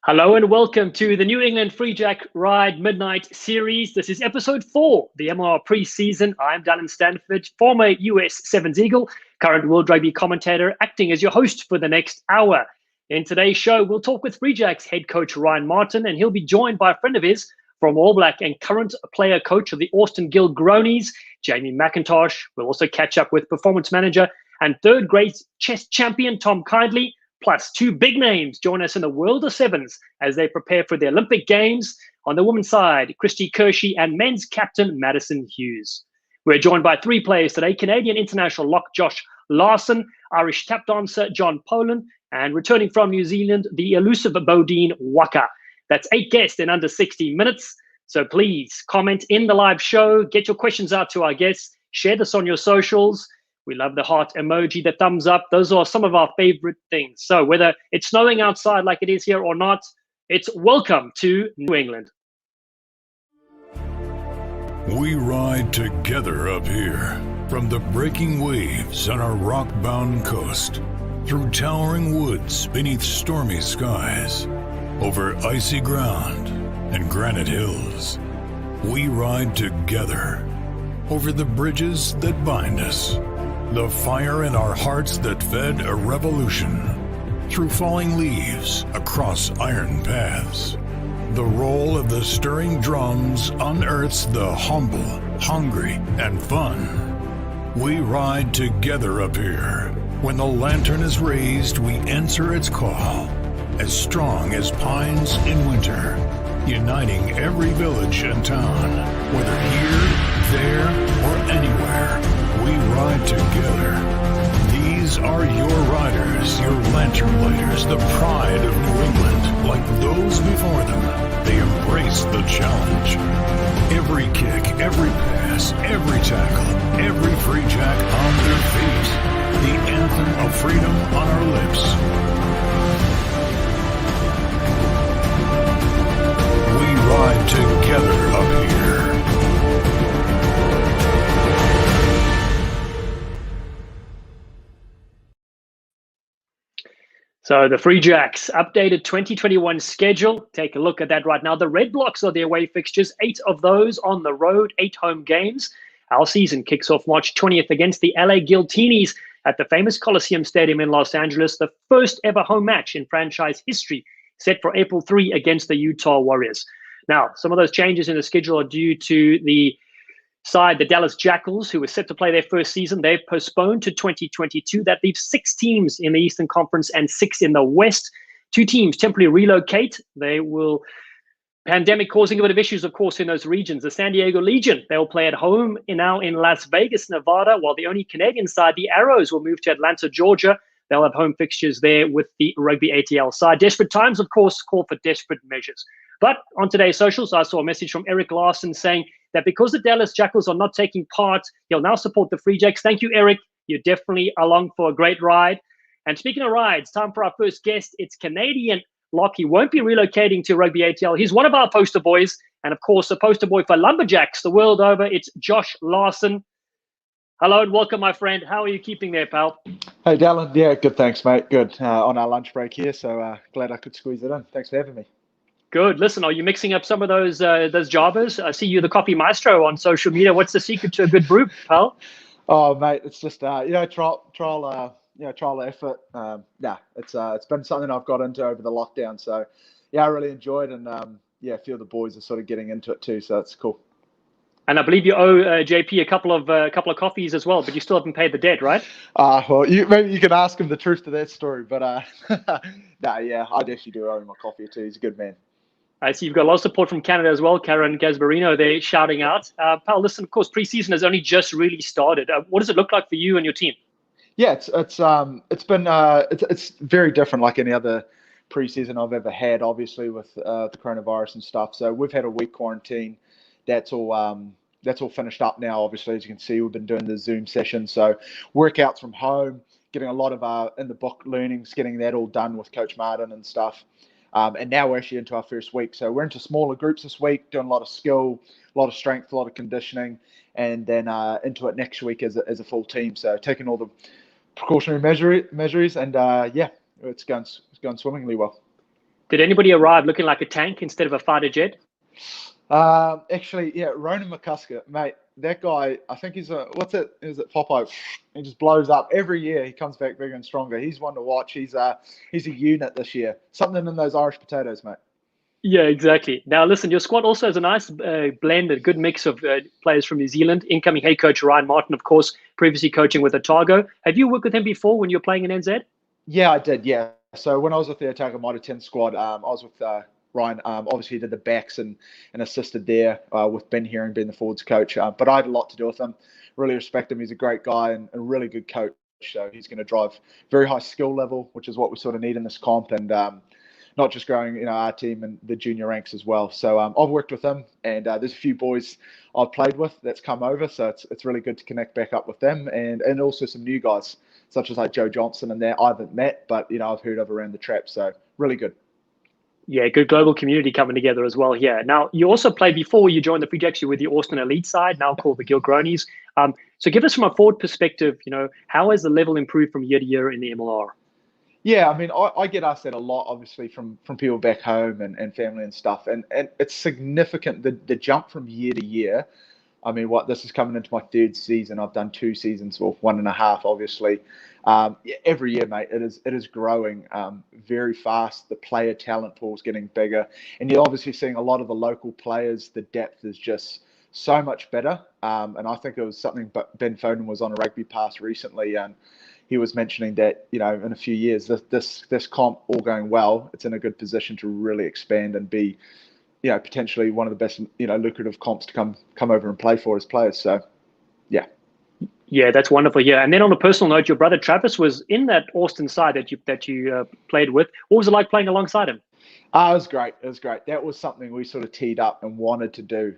Hello and welcome to the New England Free Jack Ride Midnight Series. This is episode 4, the MR preseason. I'm Dallen Stanford, former US Sevens Eagle, current World Rugby Commentator, acting as your host for the next hour. In today's show, we'll talk with Free Jacks head coach Ryan Martin, and he'll be joined by a friend of his from All Black and current player coach of the Austin Gilgronis, Jamie Mackintosh. We'll also catch up with performance manager and third grade chess champion Tom Kindley. Plus, two big names join us in the world of sevens as they prepare for the Olympic Games. On the women's side, Kristi Kirshe and men's captain Madison Hughes. We're joined by three players today: Canadian international lock Josh Larsen, Irish tap dancer John Poland, and returning from New Zealand, the elusive Beaudein Waaka. That's 8 guests in under 60 minutes. So please comment in the live show, get your questions out to our guests, share this on your socials. We love the heart emoji, the thumbs up. Those are some of our favorite things. So whether it's snowing outside like it is here or not, it's welcome to New England. We ride together up here, from the breaking waves on our rock-bound coast, through towering woods beneath stormy skies, over icy ground and granite hills. We ride together, over the bridges that bind us, the fire in our hearts that fed a revolution, through falling leaves, across iron paths. The roll of the stirring drums unearths the humble, hungry, and fun. We ride together up here. When the lantern is raised, we answer its call, as strong as pines in winter, uniting every village and town, whether here, there, or anywhere. We ride together. These are your riders, your lantern lighters, the pride of New England. Like those before them, they embrace the challenge. Every kick, every pass, every tackle, every free jack on their feet. The anthem of freedom on our lips. We ride together up here. So the Free Jacks updated 2021 schedule. Take a look at that right now. The Red Blocks are the away fixtures, 8 of those on the road, 8 home games. Our season kicks off March 20th against the LA Giltinis at the famous Coliseum Stadium in Los Angeles, the first ever home match in franchise history, set for April 3 against the Utah Warriors. Now, some of those changes in the schedule are due to the side, the Dallas Jackals, who were set to play their first season. They've postponed to 2022. That leaves 6 teams in the Eastern Conference and 6 in the West. 2 teams temporarily relocate. They will, pandemic causing a bit of issues, of course, in those regions. The San Diego Legion, they will play at home now in Las Vegas, Nevada, while the only Canadian side, the Arrows, will move to Atlanta, Georgia. They'll have home fixtures there with the Rugby ATL side. Desperate times, of course, call for desperate measures. But on today's socials, I saw a message from Eric Larson saying that because the Dallas Jackals are not taking part, he'll now support the Free Jacks. Thank you, Eric. You're definitely along for a great ride. And speaking of rides, time for our first guest. It's Canadian lock. He won't be relocating to Rugby ATL. He's one of our poster boys. And of course, a poster boy for Lumberjacks the world over. It's Josh Larsen. Hello and welcome, my friend. How are you keeping there, pal? Hey, Dallen. Yeah, good, thanks, mate. Good. On our lunch break here, so glad I could squeeze it in. Thanks for having me. Good. Listen, are you mixing up some of those jobbers? I see you, the coffee maestro, on social media. What's the secret to a good brew, pal? Oh, mate, it's just trial effort. It's been something I've got into over the lockdown. So yeah, I really enjoyed, and a few of the boys are sort of getting into it too. So it's cool. And I believe you owe JP a couple of coffees as well, but you still haven't paid the debt, right? Well, maybe you can ask him the truth to that story, but I actually do owe him a coffee too. He's a good man. I see you've got a lot of support from Canada as well. Karen Gasbarino, they're shouting out. Pal, listen, of course, preseason has only just really started. What does it look like for you and your team? Yeah, it's very different, like any other preseason I've ever had. Obviously, with the coronavirus and stuff. So we've had a week quarantine. That's all finished up now. Obviously, as you can see, we've been doing the Zoom session. So workouts from home, getting a lot of in the book learnings, getting that all done with Coach Martin and stuff. And now we're actually into our first week. So we're into smaller groups this week, doing a lot of skill, a lot of strength, a lot of conditioning, and then into it next week as a full team. So taking all the precautionary measures, and it's going swimmingly well. Did anybody arrive looking like a tank instead of a fighter jet? Actually, yeah, Ronan McCusker, mate. That guy, I think he's is it Popo? He just blows up every year. He comes back bigger and stronger. He's one to watch. He's a unit this year. Something in those Irish potatoes, mate. Yeah, exactly. Now, listen, your squad also has a nice blend, a good mix of players from New Zealand. Incoming head coach Ryan Martin, of course, previously coaching with Otago. Have you worked with him before when you were playing in NZ? Yeah, I did. Yeah. So when I was with the Otago Mitre 10 squad, I was with Ryan. Obviously, he did the backs and assisted there with Ben Herring being the forwards coach. But I had a lot to do with him. Really respect him. He's a great guy and a really good coach. So he's going to drive very high skill level, which is what we sort of need in this comp. And not just growing, our team and the junior ranks as well. So I've worked with him, and there's a few boys I've played with that's come over. So it's really good to connect back up with them, and also some new guys such as like Joe Johnson and that I haven't met, but I've heard of around the trap. So really good. Yeah, good global community coming together as well here. Now, you also played before you joined the Free Jacks with the Austin Elite side, now called the Gilgronis. So give us from a forward perspective, how has the level improved from year to year in the MLR? Yeah, I mean, I get asked that a lot, obviously, from people back home and family and stuff. And it's significant, the jump from year to year. I mean, this is coming into my third season. I've done 2 seasons, or 1.5, obviously. Every year, mate, it is growing very fast. The player talent pool is getting bigger. And you're obviously seeing a lot of the local players. The depth is just so much better. And I think it was something Ben Foden was on a Rugby Pass recently, and he was mentioning that, in a few years, this comp all going well, it's in a good position to really expand and be, potentially one of the best, lucrative comps to come over and play for as players. So, yeah. Yeah, that's wonderful. Yeah, and then on a personal note, your brother Travis was in that Austin side that you played with. What was it like playing alongside him? It was great. It was great. That was something we sort of teed up and wanted to do.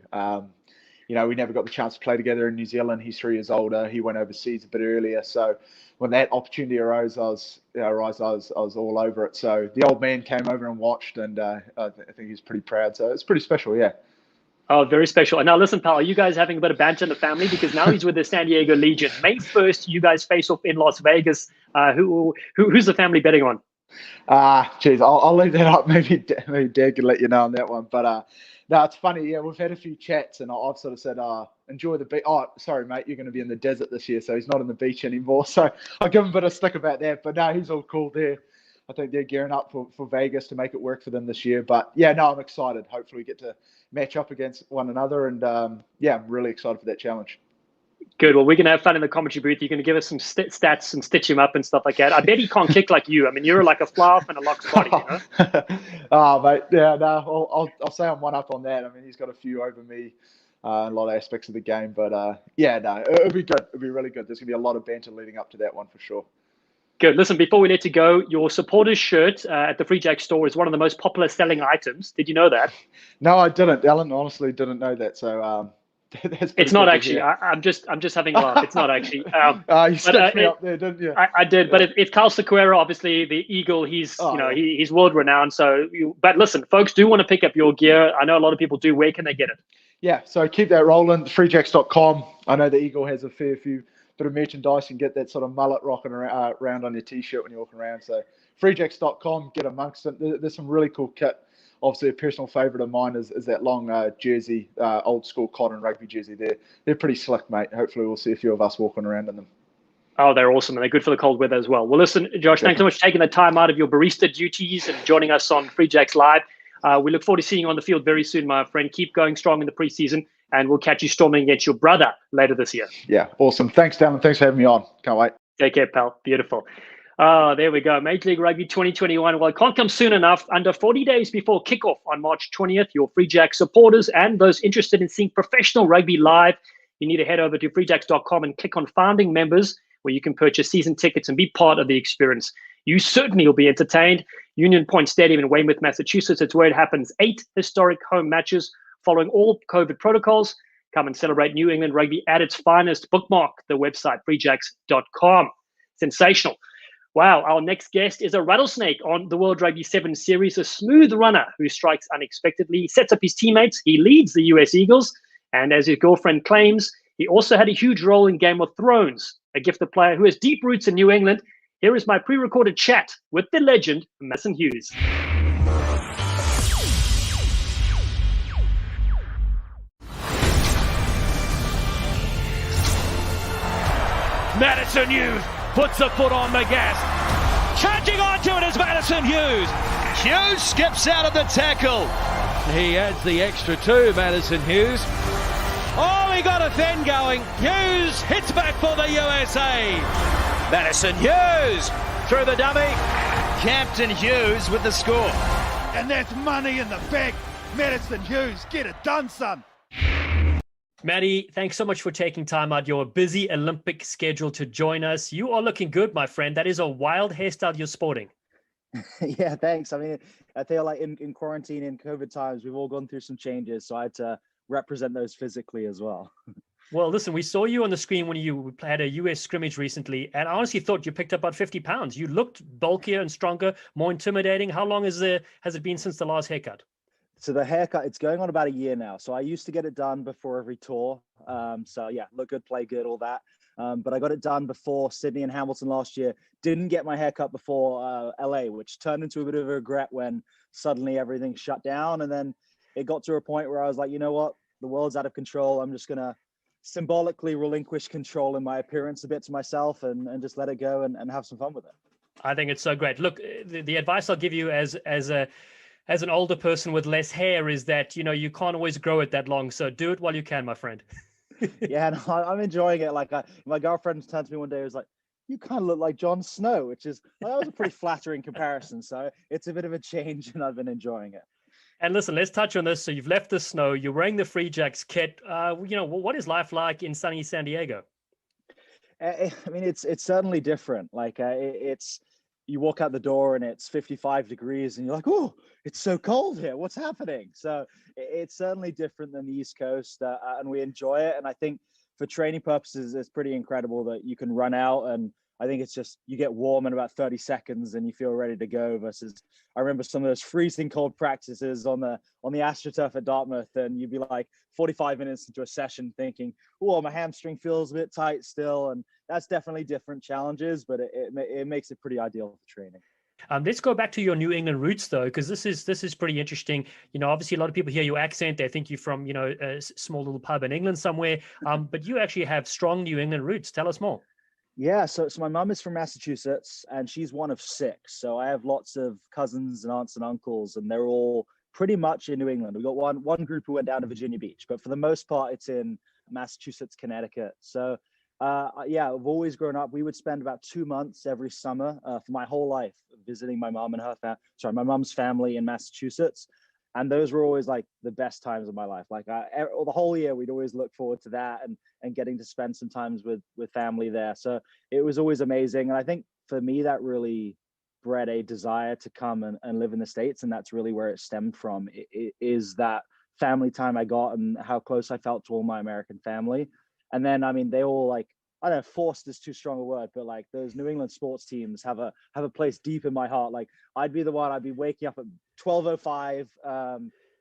We never got the chance to play together in New Zealand. He's 3 years older. He went overseas a bit earlier. So when that opportunity arose, I was all over it. So the old man came over and watched, and I think he's pretty proud. So it's pretty special, yeah. Oh, very special. And now listen, pal, are you guys having a bit of banter in the family? Because now he's with the San Diego Legion. May 1st, you guys face off in Las Vegas. Who's the family betting on? Geez, I'll leave that up. Maybe Dad can let you know on that one. But no, it's funny. Yeah, we've had a few chats, and I've sort of said, enjoy the beach. Oh, sorry, mate, you're going to be in the desert this year, so he's not on the beach anymore. So I'll give him a bit of stick about that. But no, he's all cool there. I think they're gearing up for Vegas to make it work for them this year. But yeah, no, I'm excited. Hopefully we get to match up against one another. And I'm really excited for that challenge. Good. Well, we're going to have fun in the commentary booth. You're going to give us some stats and stitch him up and stuff like that. I bet he can't kick like you. I mean, you're like a fly off and a lock's body, Oh, mate. Yeah, no, I'll say I'm one up on that. I mean, he's got a few over me in a lot of aspects of the game. But it'll be good. It'll be really good. There's going to be a lot of banter leading up to that one for sure. Good. Listen, before we let you go, your supporters shirt at the Free Jack store is one of the most popular selling items. Did you know that? No, I didn't. Dallen honestly didn't know that. So it's not actually. I'm just having a laugh. It's not actually. You stitched me up there, didn't you? I did, but it's Carl Sequeira, obviously the Eagle. He's he's world renowned. So, but listen, folks do want to pick up your gear. I know a lot of people do. Where can they get it? Yeah, so keep that rolling. Freejacks.com. I know the Eagle has a fair few bit of merchandise and get that sort of mullet rocking around on your t-shirt when you're walking around. So freejacks.com, get amongst it. There's some really cool kit. Obviously, a personal favourite of mine is that long jersey, old school cotton rugby jersey. They're pretty slick, mate. Hopefully, we'll see a few of us walking around in them. Oh, they're awesome, and they're good for the cold weather as well. Well, listen, Josh, thanks so much for taking the time out of your barista duties and joining us on Free Jacks Live. We look forward to seeing you on the field very soon, my friend. Keep going strong in the preseason, and we'll catch you storming against your brother later this year. Yeah, awesome. Thanks, Dallen. Thanks for having me on. Can't wait. Take care, pal. Beautiful. Oh, there we go. Major League Rugby 2021. Well, it can't come soon enough. Under 40 days before kickoff on March 20th, your Free Jacks supporters and those interested in seeing professional rugby live, you need to head over to freejacks.com and click on Founding Members, where you can purchase season tickets and be part of the experience. You certainly will be entertained. Union Point Stadium in Weymouth, Massachusetts. It's where it happens. 8 historic home matches following all COVID protocols. Come and celebrate New England rugby at its finest. Bookmark the website, freejacks.com. Sensational. Wow, our next guest is a rattlesnake on the World Rugby 7 series, a smooth runner who strikes unexpectedly, sets up his teammates, he leads the US Eagles, and as his girlfriend claims, he also had a huge role in Game of Thrones, a gifted player who has deep roots in New England. Here is my pre-recorded chat with the legend, Madison Hughes. Madison Hughes puts a foot on the gas. Charging onto it is Madison Hughes. Hughes skips out of the tackle. He adds the extra two, Madison Hughes. Oh, he got a then going. Hughes hits back for the USA. Madison Hughes through the dummy. Captain Hughes with the score. And that's money in the bank. Madison Hughes, get it done, son. Maddie, thanks so much for taking time out your busy Olympic schedule to join us. You are looking good, my friend. That is a wild hairstyle you're sporting. Yeah, thanks. I mean, I feel like in quarantine, in COVID times, we've all gone through some changes. So I had to represent those physically as well. Well, listen, we saw you on the screen when you had a US scrimmage recently, and I honestly thought you picked up about 50 pounds. You looked bulkier and stronger, more intimidating. How long has it been since the last haircut? So the haircut, it's going on about a year now. So I used to get it done before every tour. So yeah, look good, play good, all that. But I got it done before Sydney and Hamilton last year. Didn't get my haircut before LA, which turned into a bit of a regret when suddenly everything shut down. And then it got to a point where I was like, you know what? The world's out of control. I'm just going to symbolically relinquish control in my appearance a bit to myself and just let it go and have some fun with it. I think it's so great. Look, the advice I'll give you as an older person with less hair is that, you know, you can't always grow it that long. So do it while you can, my friend. Yeah, no, I'm enjoying it. Like my girlfriend turned to me one day and was like, you kind of look like Jon Snow, which is, that was a pretty flattering comparison. So it's a bit of a change and I've been enjoying it. And listen, let's touch on this. So you've left the snow, you're wearing the Free Jacks kit. You know, what is life like in sunny San Diego? I mean, it's certainly different. Like it's, you walk out the door and it's 55 degrees and you're like, oh, it's so cold here. What's happening? So it's certainly different than the East Coast and we enjoy it. And I think for training purposes, it's pretty incredible that you can run out. And I think it's just, you get warm in about 30 seconds and you feel ready to go versus I remember some of those freezing cold practices on the AstroTurf at Dartmouth. And you'd be like 45 minutes into a session thinking, oh, my hamstring feels a bit tight still. And that's definitely different challenges, but it makes it pretty ideal for training. Let's go back to your New England roots, though, because this is pretty interesting. You know, obviously, a lot of people hear your accent. They think you're from, you know, a small little pub in England somewhere. But you actually have strong New England roots. Tell us more. Yeah, so my mum is from Massachusetts, and she's one of 6. So I have lots of cousins and aunts and uncles, and they're all pretty much in New England. We've got one group who went down to Virginia Beach, but for the most part, it's in Massachusetts, Connecticut. So yeah, I've always grown up. We would spend about 2 months every summer for my whole life visiting my mom and my mom's family in Massachusetts. And those were always like the best times of my life. Like the whole year, we'd always look forward to that and getting to spend some times with family there. So it was always amazing. And I think for me, that really bred a desire to come and live in the States. And that's really where it stemmed from. It is that family time I got and how close I felt to all my American family. And then, I mean, they all like, I don't know, forced is too strong a word, but like those New England sports teams have a place deep in my heart. Like I'd be waking up at 12:05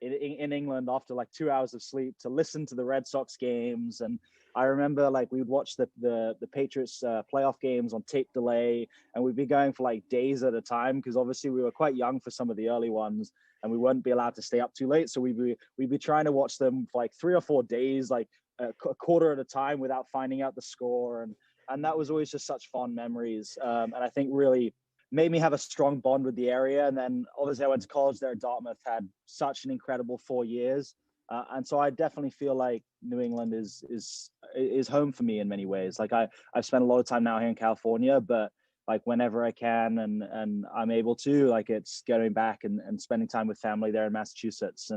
in England after like 2 hours of sleep to listen to the Red Sox games. And I remember like we would watch the Patriots playoff games on tape delay, and we'd be going for like days at a time because obviously we were quite young for some of the early ones and we wouldn't be allowed to stay up too late. So we'd be trying to watch them for like 3 or 4 days, like a quarter at a time without finding out the score. And that was always just such fond memories. And I think really made me have a strong bond with the area. And then obviously I went to college there at Dartmouth, had such an incredible 4 years. And so I definitely feel like New England is home for me in many ways. Like I've spent a lot of time now here in California, but like whenever I can and I'm able to, like it's going back and spending time with family there in Massachusetts.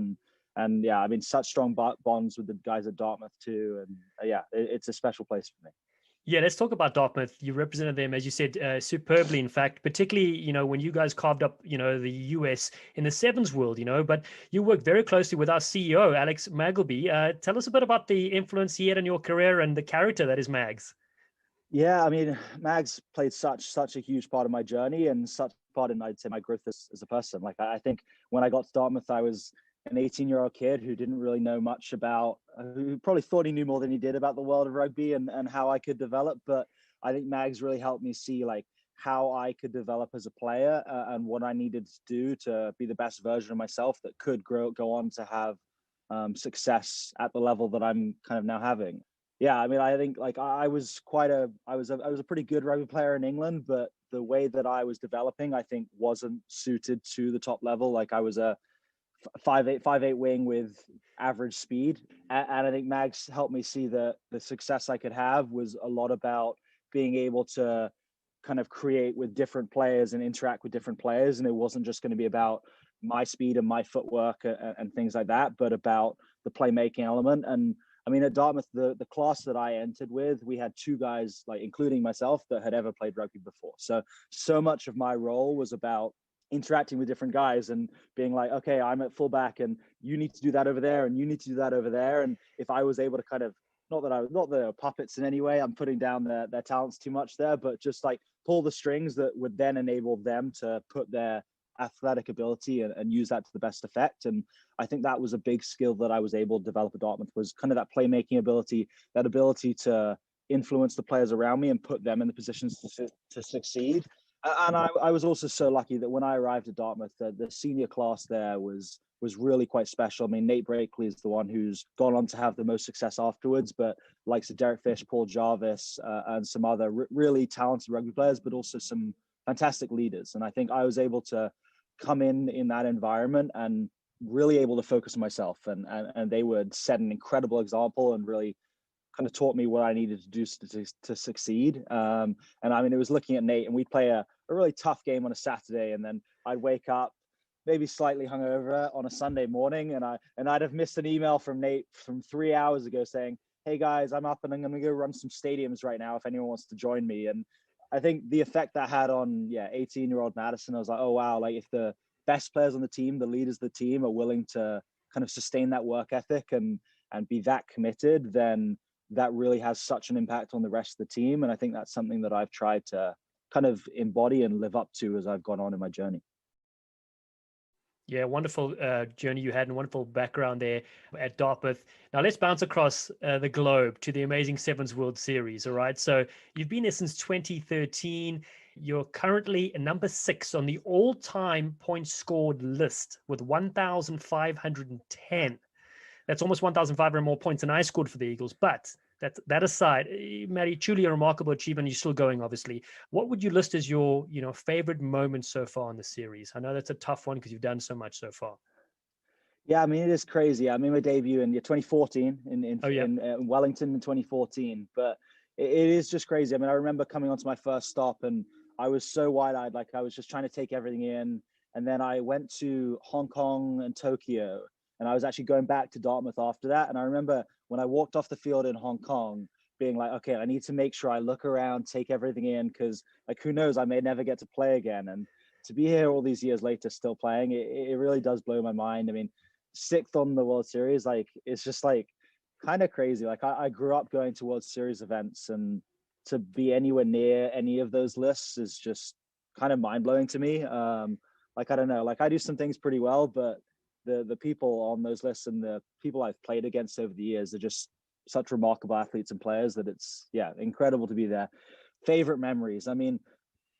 And yeah, I mean, such strong bonds with the guys at Dartmouth too. And yeah, it's a special place for me. Yeah, let's talk about Dartmouth. You represented them, as you said, superbly, in fact, particularly, you know, when you guys carved up, you know, the US in the sevens world, you know, but you worked very closely with our CEO, Alex Magleby. Tell us a bit about the influence he had in your career and the character that is Mags. Yeah, I mean, Mags played such a huge part of my journey and such part in, I'd say, my growth as a person. Like, I think when I got to Dartmouth, I was an 18-year-old kid who didn't really know much about, who probably thought he knew more than he did about the world of rugby and how I could develop. But I think Mags really helped me see like how I could develop as a player and what I needed to do to be the best version of myself that could go on to have success at the level that I'm kind of now having. Yeah, I mean, I think like I was a pretty good rugby player in England, but the way that I was developing, I think, wasn't suited to the top level. Like I was a 5'8" wing with average speed, and I think Mags helped me see that the success I could have was a lot about being able to kind of create with different players and interact with different players, and it wasn't just going to be about my speed and my footwork and things like that, but about the playmaking element. And I mean, at Dartmouth, the class that I entered with, we had 2 guys, like including myself, that had ever played rugby before. So much of my role was about interacting with different guys and being like, okay, I'm at fullback and you need to do that over there and you need to do that over there. And if I was able to kind of, not that they're puppets in any way, I'm putting down their talents too much there, but just like pull the strings that would then enable them to put their athletic ability and use that to the best effect. And I think that was a big skill that I was able to develop at Dartmouth, was kind of that playmaking ability, that ability to influence the players around me and put them in the positions to succeed. And I was also so lucky that when I arrived at Dartmouth, the senior class there was really quite special. I mean, Nate Brakeley is the one who's gone on to have the most success afterwards, but likes of Derek Fish, Paul Jarvis, and some other really talented rugby players, but also some fantastic leaders. And I think I was able to come in that environment and really able to focus on myself. And they would set an incredible example and really kind of taught me what I needed to do to succeed. And I mean, it was looking at Nate, and we'd play a really tough game on a Saturday, and then I'd wake up maybe slightly hungover on a Sunday morning, and I'd have missed an email from Nate from 3 hours ago saying, "Hey guys, I'm up and I'm going to go run some stadiums right now if anyone wants to join me." And I think the effect that had on 18-year-old Madison, I was like, oh wow, like if the best players on the team, the leaders of the team, are willing to kind of sustain that work ethic and be that committed, then that really has such an impact on the rest of the team. And I think that's something that I've tried to kind of embody and live up to as I've gone on in my journey. Yeah, wonderful journey you had and wonderful background there at Dartmouth. Now let's bounce across the globe to the Amazing Sevens World Series. All right. So you've been there since 2013. You're currently number 6 on the all-time points scored list with 1,510. That's almost 1,500 more points than I scored for the Eagles. But that aside, Matty, truly a remarkable achievement. You're still going, obviously. What would you list as your, favorite moment so far in the series? I know that's a tough one because you've done so much so far. Yeah, I mean, it is crazy. I made my debut in 2014 in Wellington in 2014, but it is just crazy. I mean, I remember coming onto my first stop and I was so wide-eyed, like I was just trying to take everything in. And then I went to Hong Kong and Tokyo, and I was actually going back to Dartmouth after that. And I remember when I walked off the field in Hong Kong being like, okay, I need to make sure I look around, take everything in, because like, who knows, I may never get to play again. And to be here all these years later, still playing, it really does blow my mind. I mean, 6th on the World Series, like, it's just like kind of crazy. Like I grew up going to World Series events, and to be anywhere near any of those lists is just kind of mind blowing to me. Like, I don't know, like I do some things pretty well, but the people on those lists and the people I've played against over the years are just such remarkable athletes and players that it's incredible to be there. Favorite memories, I mean,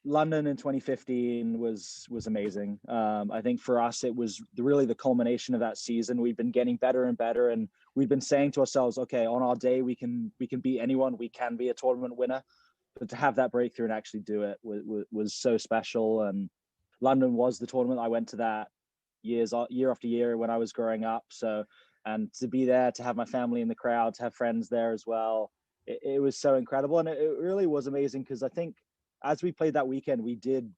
London in 2015 was amazing. I think for us, it was really the culmination of that season. We've been getting better and better, and we've been saying to ourselves, okay, on our day, we can beat anyone. We can be a tournament winner. But to have that breakthrough and actually do it was so special. And London was the tournament. I went to that year after year when I was growing up. So, and to be there, to have my family in the crowd, to have friends there as well, it was so incredible. And it really was amazing because I think as we played that weekend, we did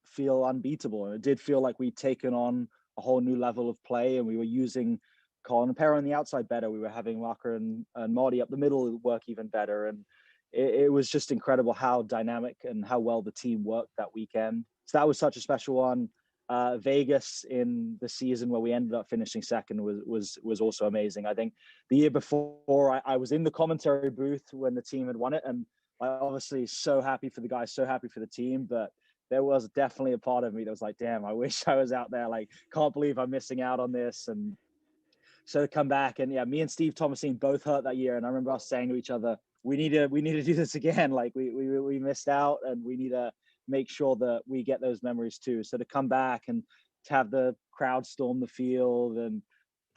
feel unbeatable. And it did feel like we'd taken on a whole new level of play, and we were using Colin and Perra on the outside better. We were having Waaka and Marty up the middle work even better. And it was just incredible how dynamic and how well the team worked that weekend. So that was such a special one. Vegas in the season where we ended up finishing second was also amazing. I think the year before I was in the commentary booth when the team had won it, and I obviously so happy for the guys, so happy for the team, but there was definitely a part of me that was like, damn, I wish I was out there. Like, can't believe I'm missing out on this. And so to come back, and me and Steve Thomasine both hurt that year. And I remember us saying to each other, we need to do this again. Like we missed out, and we need to make sure that we get those memories too. So to come back and to have the crowd storm the field, and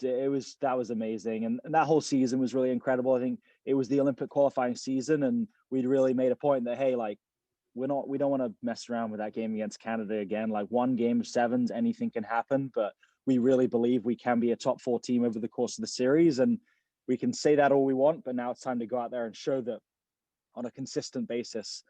that was amazing. And that whole season was really incredible. I think it was the Olympic qualifying season, and we'd really made a point that, hey, like, we don't want to mess around with that game against Canada again. Like, one game of sevens, anything can happen, but we really believe we can be a top 4 team over the course of the series. And we can say that all we want, but now it's time to go out there and show that on a consistent basis,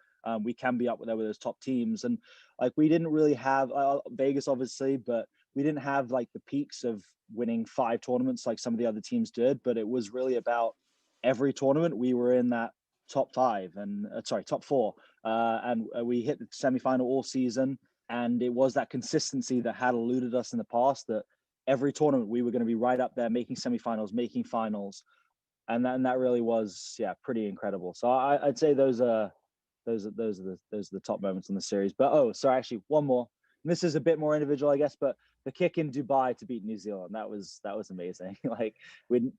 we can be up there with those top teams. And like, we didn't really have Vegas, obviously, but we didn't have like the peaks of winning 5 tournaments like some of the other teams did. But it was really about every tournament we were in that top 5 and top 4, and we hit the semifinal all season. And it was that consistency that had eluded us in the past, that every tournament we were going to be right up there, making semifinals, making finals. And that really was, pretty incredible. So I'd say those are the top moments in the series. But actually one more. And this is a bit more individual, I guess, but the kick in Dubai to beat New Zealand, that was amazing. Like,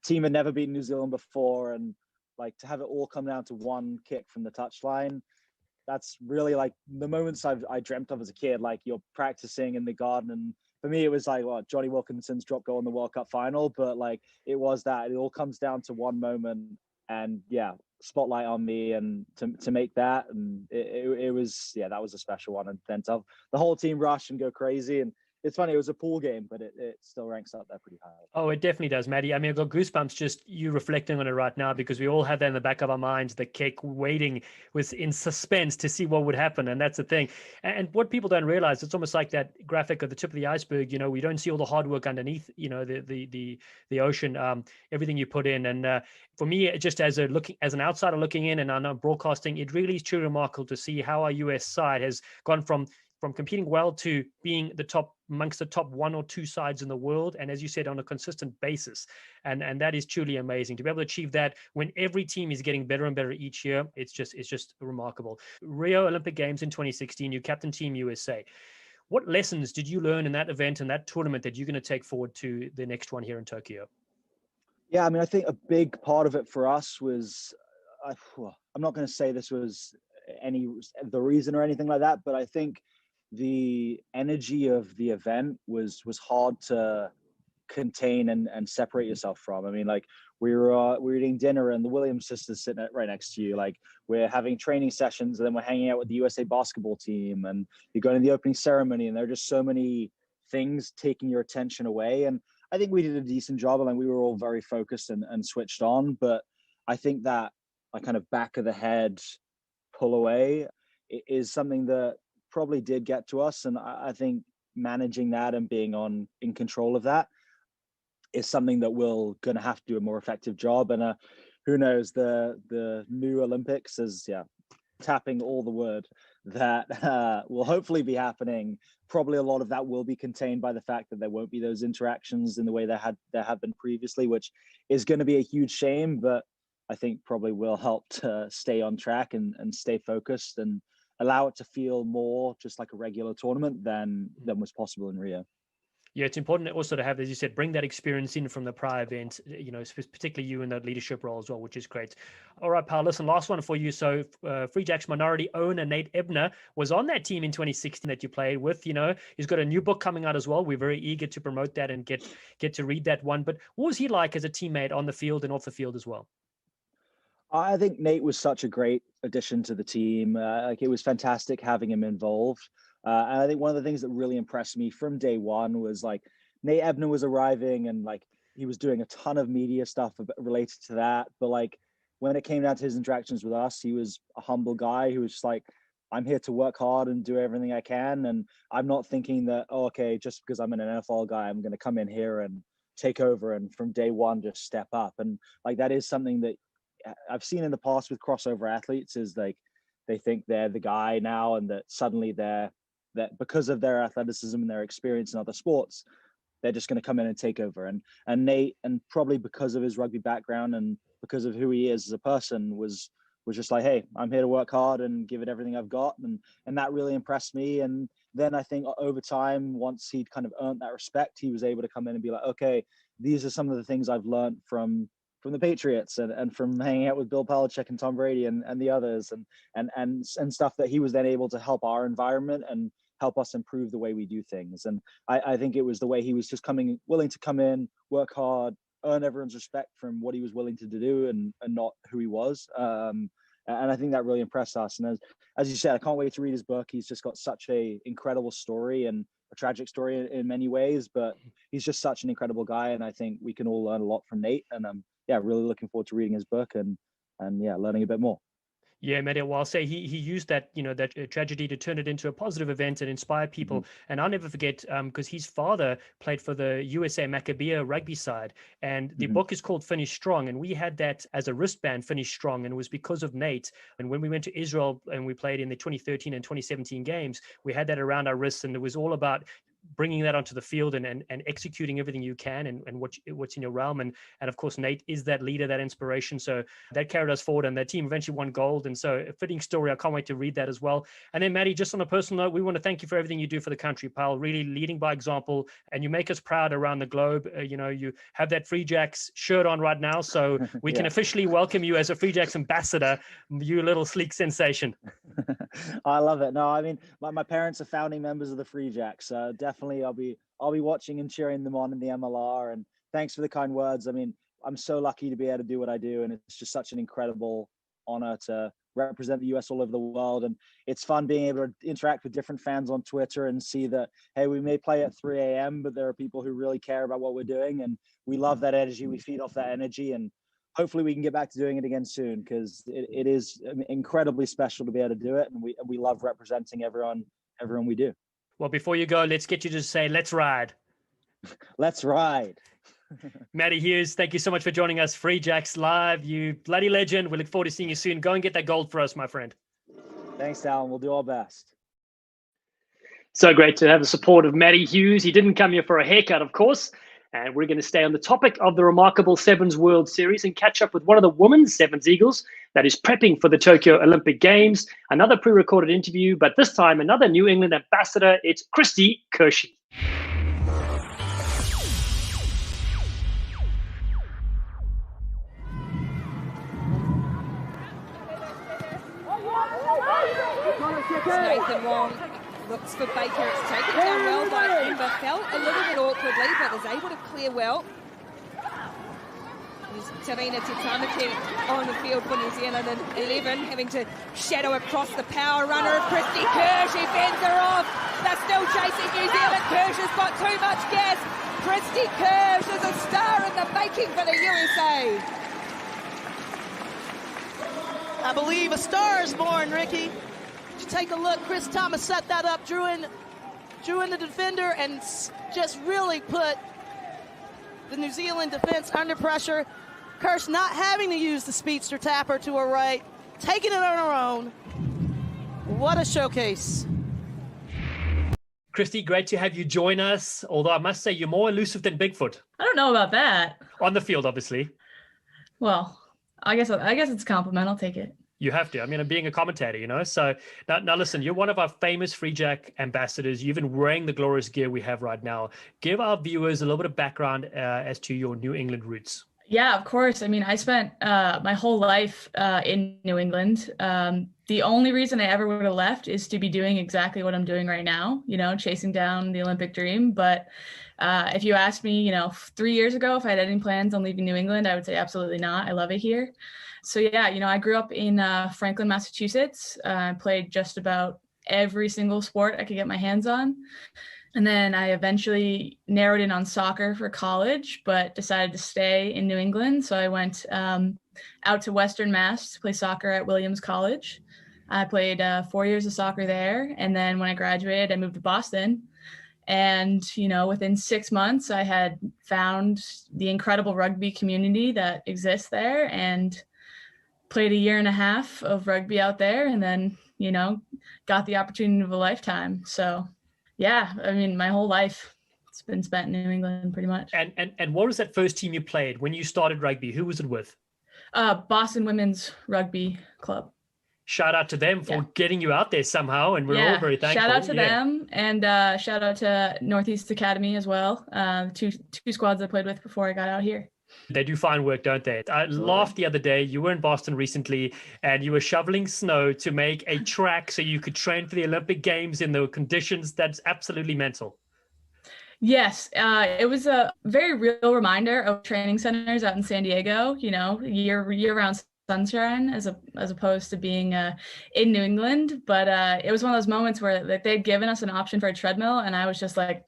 team had never beaten New Zealand before, and like to have it all come down to one kick from the touchline, that's really like the moments I dreamt of as a kid. Like, you're practicing in the garden, and for me it was like Johnny Wilkinson's drop goal in the World Cup final, but like it was that it all comes down to one moment, and spotlight on me, and to make that, and it was that was a special one. And then to the whole team rush and go crazy, and it's funny, it was a pool game, but it still ranks up there pretty high. Oh, it definitely does, Maddie. I mean, I've got goosebumps just you reflecting on it right now, because we all have that in the back of our minds, the kick, waiting in suspense to see what would happen. And that's the thing. And what people don't realize, it's almost like that graphic of the tip of the iceberg. You know, we don't see all the hard work underneath, you know, the ocean, everything you put in. And for me, just as an outsider looking in, and I know broadcasting, it really is truly remarkable to see how our US side has gone from competing well to being amongst the top 1 or 2 sides in the world, and as you said, on a consistent basis, and that is truly amazing to be able to achieve that when every team is getting better and better each year. It's just remarkable. Rio Olympic Games in 2016, you captain Team USA. What lessons did you learn in that event and that tournament that you're going to take forward to the next one here in Tokyo? Yeah, I mean, I think a big part of it for us was, I'm not going to say this was the reason or anything like that, but I think the energy of the event was hard to contain and separate yourself from. I mean, like, we were eating dinner and the Williams sisters sitting right next to you. Like, we're having training sessions, and then we're hanging out with the USA basketball team, and you're going to the opening ceremony, and there are just so many things taking your attention away. And I think we did a decent job, and we were all very focused and switched on. But I think that like kind of back of the head pull away is something that probably did get to us. And I think managing that and being in control of that is something that we're going to have to do a more effective job. And who knows, the new Olympics is tapping all the wood that will hopefully be happening. Probably a lot of that will be contained by the fact that there won't be those interactions in the way there have been previously, which is going to be a huge shame, but I think probably will help to stay on track and stay focused and allow it to feel more just like a regular tournament than was possible in Rio. Yeah, it's important also to have, as you said, bring that experience in from the prior event, you know, particularly you in that leadership role as well, which is great. All right, pal, listen, last one for you. So Free Jacks minority owner Nate Ebner was on that team in 2016 that you played with. You know, he's got a new book coming out as well. We're very eager to promote that and get to read that one. But what was he like as a teammate on the field and off the field as well? I think Nate was such a great addition to the team. It was fantastic having him involved. And I think one of the things that really impressed me from day one was like Nate Ebner was arriving and like he was doing a ton of media stuff related to that. But like when it came down to his interactions with us, he was a humble guy who was just like, I'm here to work hard and do everything I can. And I'm not thinking that, okay, just because I'm an NFL guy, I'm going to come in here and take over and from day one just step up. And like that is something that I've seen in the past with crossover athletes, is like they think they're the guy now, and that suddenly that because of their athleticism and their experience in other sports, they're just going to come in and take over. And Nate, and probably because of his rugby background and because of who he is as a person, was just like, hey, I'm here to work hard and give it everything I've got. And that really impressed me. And then I think over time, once he'd kind of earned that respect, he was able to come in and be like, okay, these are some of the things I've learned from the Patriots and from hanging out with Bill Belichick and Tom Brady and the others and stuff that he was then able to help our environment and help us improve the way we do things. And I think it was the way he was just willing to come in, work hard, earn everyone's respect from what he was willing to do and not who he was. And I think that really impressed us. And as you said, I can't wait to read his book. He's just got such a incredible story and a tragic story in many ways, but he's just such an incredible guy. And I think we can all learn a lot from Nate. And really looking forward to reading his book and learning a bit more. Yeah, Matty, well, I'll say he used that, that tragedy to turn it into a positive event and inspire people. Mm-hmm. And I'll never forget, because his father played for the USA Maccabea rugby side. And the book is called Finish Strong. And we had that as a wristband, Finish Strong. And it was because of Nate. And when we went to Israel and we played in the 2013 and 2017 games, we had that around our wrists. And it was all about bringing that onto the field and executing everything you can and what's in your realm. And of course, Nate is that leader, that inspiration. So that carried us forward and that team eventually won gold. And so a fitting story. I can't wait to read that as well. And then Matty, just on a personal note, we want to thank you for everything you do for the country, pal, really leading by example, and you make us proud around the globe. You have that Free Jacks shirt on right now. So we can officially welcome you as a Free Jacks ambassador, you little sleek sensation. I love it. No, I mean, my parents are founding members of the Free Jacks. Definitely I'll be watching and cheering them on in the MLR, and thanks for the kind words. I mean, I'm so lucky to be able to do what I do, and it's just such an incredible honor to represent the US all over the world. And it's fun being able to interact with different fans on Twitter and see that, hey, we may play at 3 a.m., but there are people who really care about what we're doing, and we love that energy. We feed off that energy, and hopefully we can get back to doing it again soon, because it is incredibly special to be able to do it, and we love representing everyone we do. Well, before you go, let's get you to say, let's ride. Let's ride. Matty Hughes, thank you so much for joining us. Free Jacks Live, you bloody legend. We look forward to seeing you soon. Go and get that gold for us, my friend. Thanks, Dallen. We'll do our best. So great to have the support of Matty Hughes. He didn't come here for a haircut, of course. And we're going to stay on the topic of the remarkable Sevens World Series and catch up with one of the women's Sevens Eagles that is prepping for the Tokyo Olympic Games. Another pre-recorded interview, but this time another New England ambassador. It's Kristi Kirshe. Nathan Wong looks for Baker. It's taken down well by Kimber. Felt a little bit awkwardly, but is able to clear well. There's Tarina Titamaki on the field for New Zealand, and 11 having to shadow across the power runner of Kristi Kirshe. Fends her off. They're still chasing New Zealand. Kirshe's got too much gas. Kristi Kirshe is a star in the making for the USA. I believe a star is born, Ricky. You take a look, Chris Thomas set that up, drew in the defender, and just really put the New Zealand defense under pressure. Kirshe not having to use the speedster tapper to her right, taking it on her own. What a showcase. Kristi, great to have you join us, although I must say you're more elusive than Bigfoot. I don't know about that. On the field, obviously. Well, I guess it's a compliment. I'll take it. You have to. I mean, I'm being a commentator, So now listen, you're one of our famous Free Jack ambassadors. You've been wearing the glorious gear we have right now. Give our viewers a little bit of background as to your New England roots. Yeah, of course. I mean, I spent my whole life in New England. The only reason I ever would have left is to be doing exactly what I'm doing right now, chasing down the Olympic dream. But if you asked me, 3 years ago, if I had any plans on leaving New England, I would say absolutely not. I love it here. So yeah, I grew up in Franklin, Massachusetts. I played just about every single sport I could get my hands on. And then I eventually narrowed in on soccer for college, but decided to stay in New England. So I went out to Western Mass to play soccer at Williams College. I played 4 years of soccer there. And then when I graduated, I moved to Boston. And, within 6 months, I had found the incredible rugby community that exists there and played a year and a half of rugby out there, and then, got the opportunity of a lifetime. So yeah, I mean, my whole life it's been spent in New England pretty much. And what was that first team you played when you started rugby? Who was it with? Boston Women's Rugby Club. Shout out to them for getting you out there somehow, and we're all very thankful. Shout out to them, and shout out to Northeast Academy as well. Two squads I played with before I got out here. They do fine work, don't they? I laughed the other day. You were in Boston recently and you were shoveling snow to make a track so you could train for the Olympic Games in the conditions. That's absolutely mental. Yes, it was a very real reminder of training centers out in San Diego, year-round sunshine as opposed to being in New England. But it was one of those moments where they'd given us an option for a treadmill, and I was just like,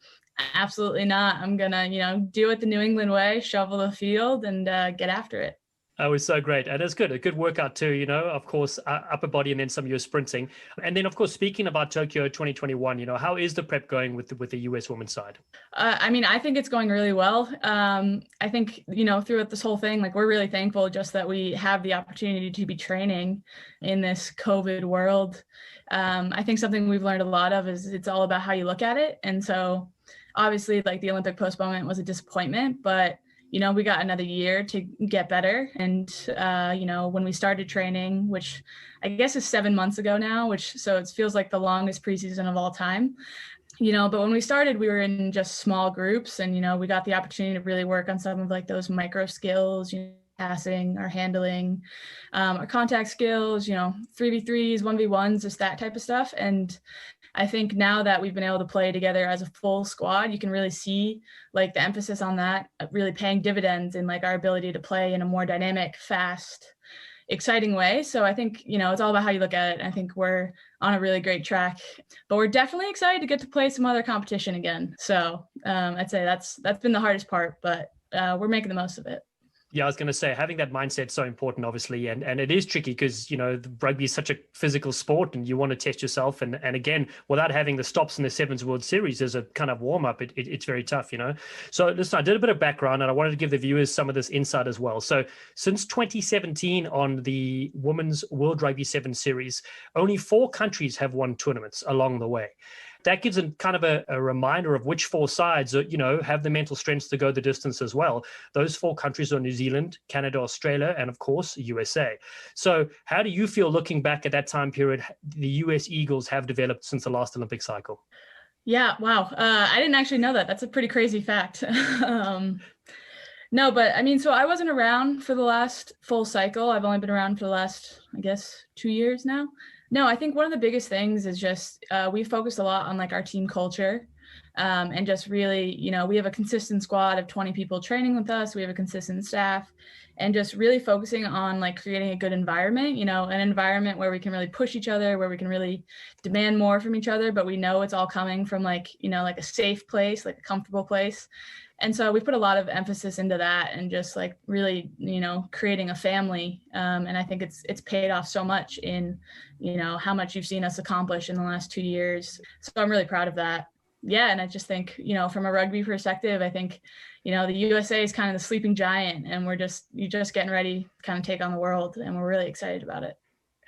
absolutely not. I'm gonna, do it the New England way, shovel the field, and get after it. Oh, it was so great. And it's good. A good workout too, of course, upper body and then some of your sprinting. And then, of course, speaking about Tokyo 2021, how is the prep going with the US women's side? I think it's going really well. I think, throughout this whole thing, we're really thankful just that we have the opportunity to be training in this COVID world. I think something we've learned a lot of is it's all about how you look at it. And so obviously, the Olympic postponement was a disappointment, but we got another year to get better. And, when we started training, which I guess is 7 months ago now, so it feels like the longest preseason of all time, but when we started, we were in just small groups and, we got the opportunity to really work on some of those micro skills, passing, our handling, our contact skills, 3v3s, 1v1s, just that type of stuff. And I think now that we've been able to play together as a full squad, you can really see the emphasis on that really paying dividends in our ability to play in a more dynamic, fast, exciting way. So I think, it's all about how you look at it. I think we're on a really great track, but we're definitely excited to get to play some other competition again. So I'd say that's been the hardest part, but we're making the most of it. Yeah, I was going to say, having that mindset is so important, obviously, and it is tricky because, rugby is such a physical sport and you want to test yourself. And again, without having the stops in the Sevens World Series as a kind of warm-up, it's very tough, So listen, I did a bit of background and I wanted to give the viewers some of this insight as well. So since 2017 on the Women's World Rugby Sevens Series, only 4 countries have won tournaments along the way. That gives a kind of a reminder of which 4 sides, have the mental strength to go the distance as well. Those 4 countries are New Zealand, Canada, Australia, and of course, USA. So how do you feel looking back at that time period the US Eagles have developed since the last Olympic cycle? Yeah, wow. I didn't actually know that. That's a pretty crazy fact. No, but so I wasn't around for the last full cycle. I've only been around for the last, I guess, 2 years now. No, I think one of the biggest things is just we focused a lot on our team culture and just really, we have a consistent squad of 20 people training with us. We have a consistent staff and just really focusing on creating a good environment, an environment where we can really push each other, where we can really demand more from each other. But we know it's all coming from a safe place, a comfortable place. And so we put a lot of emphasis into that and just really, creating a family. And I think it's paid off so much in, how much you've seen us accomplish in the last 2 years. So I'm really proud of that. Yeah. And I just think, from a rugby perspective, I think, the USA is kind of the sleeping giant and you're just getting ready to kind of take on the world. And we're really excited about it.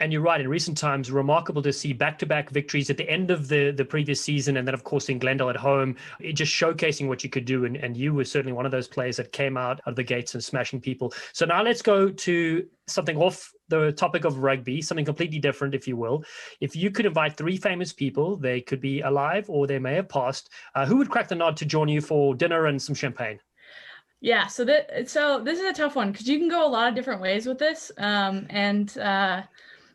And you're right, in recent times, remarkable to see back-to-back victories at the end of the previous season and then, of course, in Glendale at home, just showcasing what you could do. And you were certainly one of those players that came out of the gates and smashing people. So now let's go to something off the topic of rugby, something completely different, if you will. If you could invite 3 famous people, they could be alive or they may have passed, who would crack the nod to join you for dinner and some champagne? Yeah, so this is a tough one because you can go a lot of different ways with this.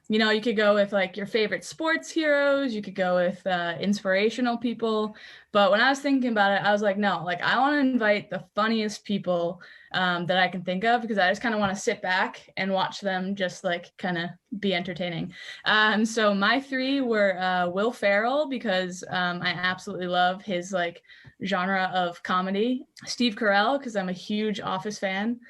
You could go with your favorite sports heroes, you could go with inspirational people. But when I was thinking about it, I was like, no, I want to invite the funniest people that I can think of because I just kind of want to sit back and watch them just kind of be entertaining. So my 3 were Will Ferrell because I absolutely love his genre of comedy. Steve Carell because I'm a huge Office fan.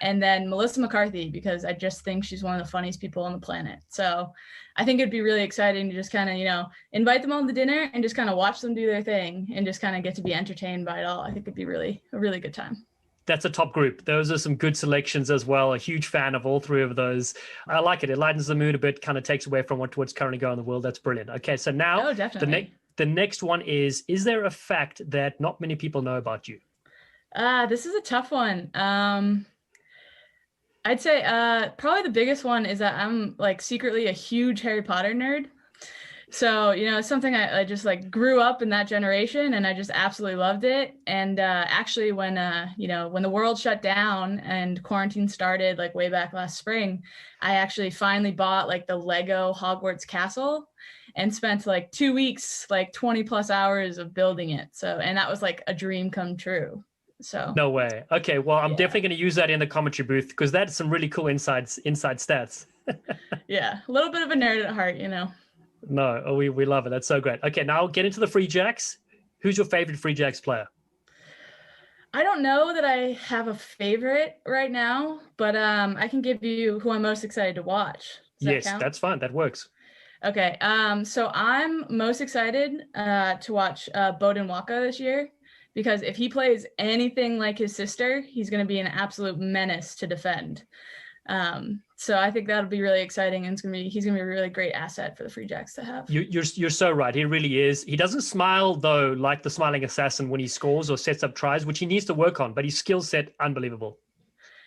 And then Melissa McCarthy, because I just think she's one of the funniest people on the planet. So I think it'd be really exciting to just kind of, invite them all to dinner and just kind of watch them do their thing and just kind of get to be entertained by it all. I think it'd be a really good time. That's a top group. Those are some good selections as well. A huge fan of all 3 of those. I like it. It lightens the mood a bit, kind of takes away from what's currently going on in the world. That's brilliant. Okay, so now the next one is there a fact that not many people know about you? This is a tough one. I'd say probably the biggest one is that I'm secretly a huge Harry Potter nerd. So, it's something I just like grew up in that generation, and I just absolutely loved it. And actually when the world shut down and quarantine started like way back last spring, I actually finally bought like the Lego Hogwarts castle and spent like 2 weeks, like 20 plus hours of building it. So, and that was like a dream come true. So No way. Okay, well, I'm definitely going to use that in the commentary booth, because that's some really cool inside stats. Yeah, a little bit of a nerd at heart, No, we love it. That's so great. Okay, now get into the Free Jacks. Who's your favorite Free Jacks player? I don't know that I have a favorite right now, but I can give you who I'm most excited to watch. Yes, that's fine. That works. Okay, so I'm most excited to watch Beaudein Waaka this year, because if he plays anything like his sister, he's going to be an absolute menace to defend. So I think that'll be really exciting, and he's gonna be a really great asset for the Free Jacks to have. You're so right. He really is. He doesn't smile though, like the smiling assassin when he scores or sets up tries, which he needs to work on. But his skill set, unbelievable.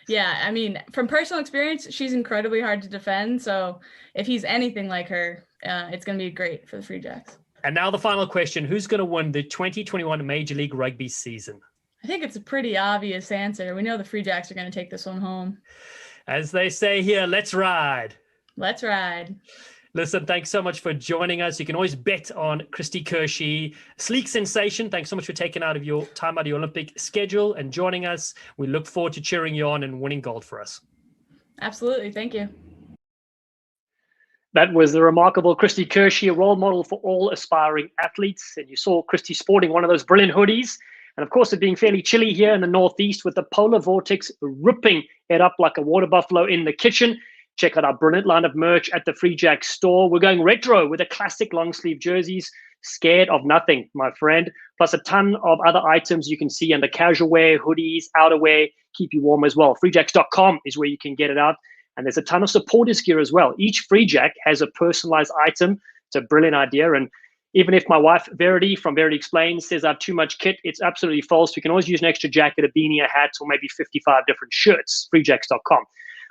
Yeah, I mean, from personal experience, she's incredibly hard to defend. So if he's anything like her, it's gonna be great for the Free Jacks. And now the final question: who's going to win the 2021 Major League Rugby season? I think it's a pretty obvious answer. We know the Free Jacks are going to take this one home. As they say here, let's ride. Let's ride. Listen, thanks so much for joining us. You can always bet on Kristi Kirshe. Sleek sensation, thanks so much for taking out of your time out of your Olympic schedule and joining us. We look forward to cheering you on and winning gold for us. Absolutely. Thank you. That was the remarkable Kristi Kirshe, a role model for all aspiring athletes. And you saw Kristi sporting one of those brilliant hoodies. And of course, it being fairly chilly here in the Northeast with the polar vortex ripping it up like a water buffalo in the kitchen. Check out our brilliant line of merch at the Free Jack store. We're going retro with the classic long sleeve jerseys. Scared of nothing, my friend. Plus a ton of other items you can see under casual wear, hoodies, outerwear, keep you warm as well. Freejacks.com is where you can get it out. And there's a ton of supporters gear as well. Each Free Jack has a personalized item. It's a brilliant idea. And even if my wife, Verity from Verity Explains, says I have too much kit, it's absolutely false. We can always use an extra jacket, a beanie, a hat, or maybe 55 different shirts. Freejacks.com.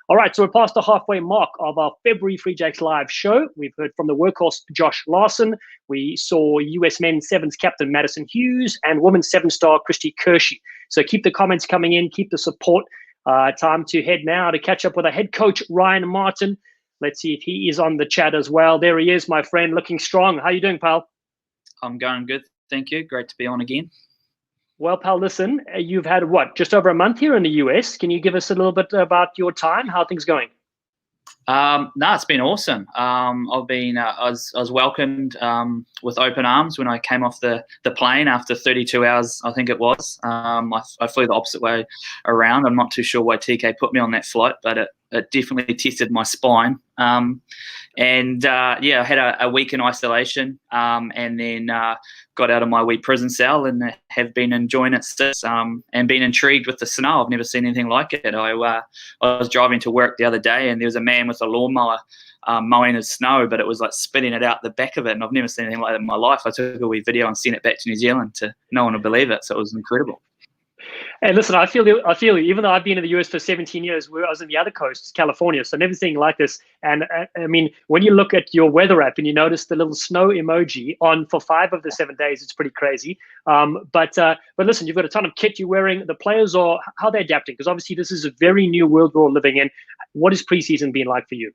All right, so we're past the halfway mark of our February Free Jacks live show. We've heard from the workhorse Josh Larsen. We saw US men's sevens captain Madison Hughes and women's seven-star Kristi Kirshe. So keep the comments coming in, keep the support. Time to head now to catch up with our head coach, Ryan Martin. Let's see if he is on the chat as well. There he is, my friend, looking strong. How you doing, pal? I'm going good, thank you. Great to be on again. Well, pal, listen, you've had just over a month here in the US. Can you give us a little bit about your time? How are things going? No, it's been awesome. I've been, I was welcomed with open arms when I came off the plane after 32 hours, I think it was. I flew the opposite way around. I'm not too sure why TK put me on that flight, but it definitely tested my spine. I had a week in isolation and then got out of my wee prison cell and have been enjoying it since and been intrigued with the snow. I've never seen anything like it. I was driving to work the other day and there was a man with a lawnmower mowing his snow, but it was like spitting it out the back of it, and I've never seen anything like that in my life. I took a wee video and sent it back to New Zealand. No one would believe it, so it was incredible. Hey, listen, I feel you. Even though I've been in the US for 17 years, I was in the other coast, California, so never seen like this. And I mean, when you look at your weather app and you notice the little snow emoji on for 5 of the 7 days, it's pretty crazy. But listen, you've got a ton of kit you're wearing. The players how are they adapting? Because obviously this is a very new world we're all living in. What has preseason been like for you?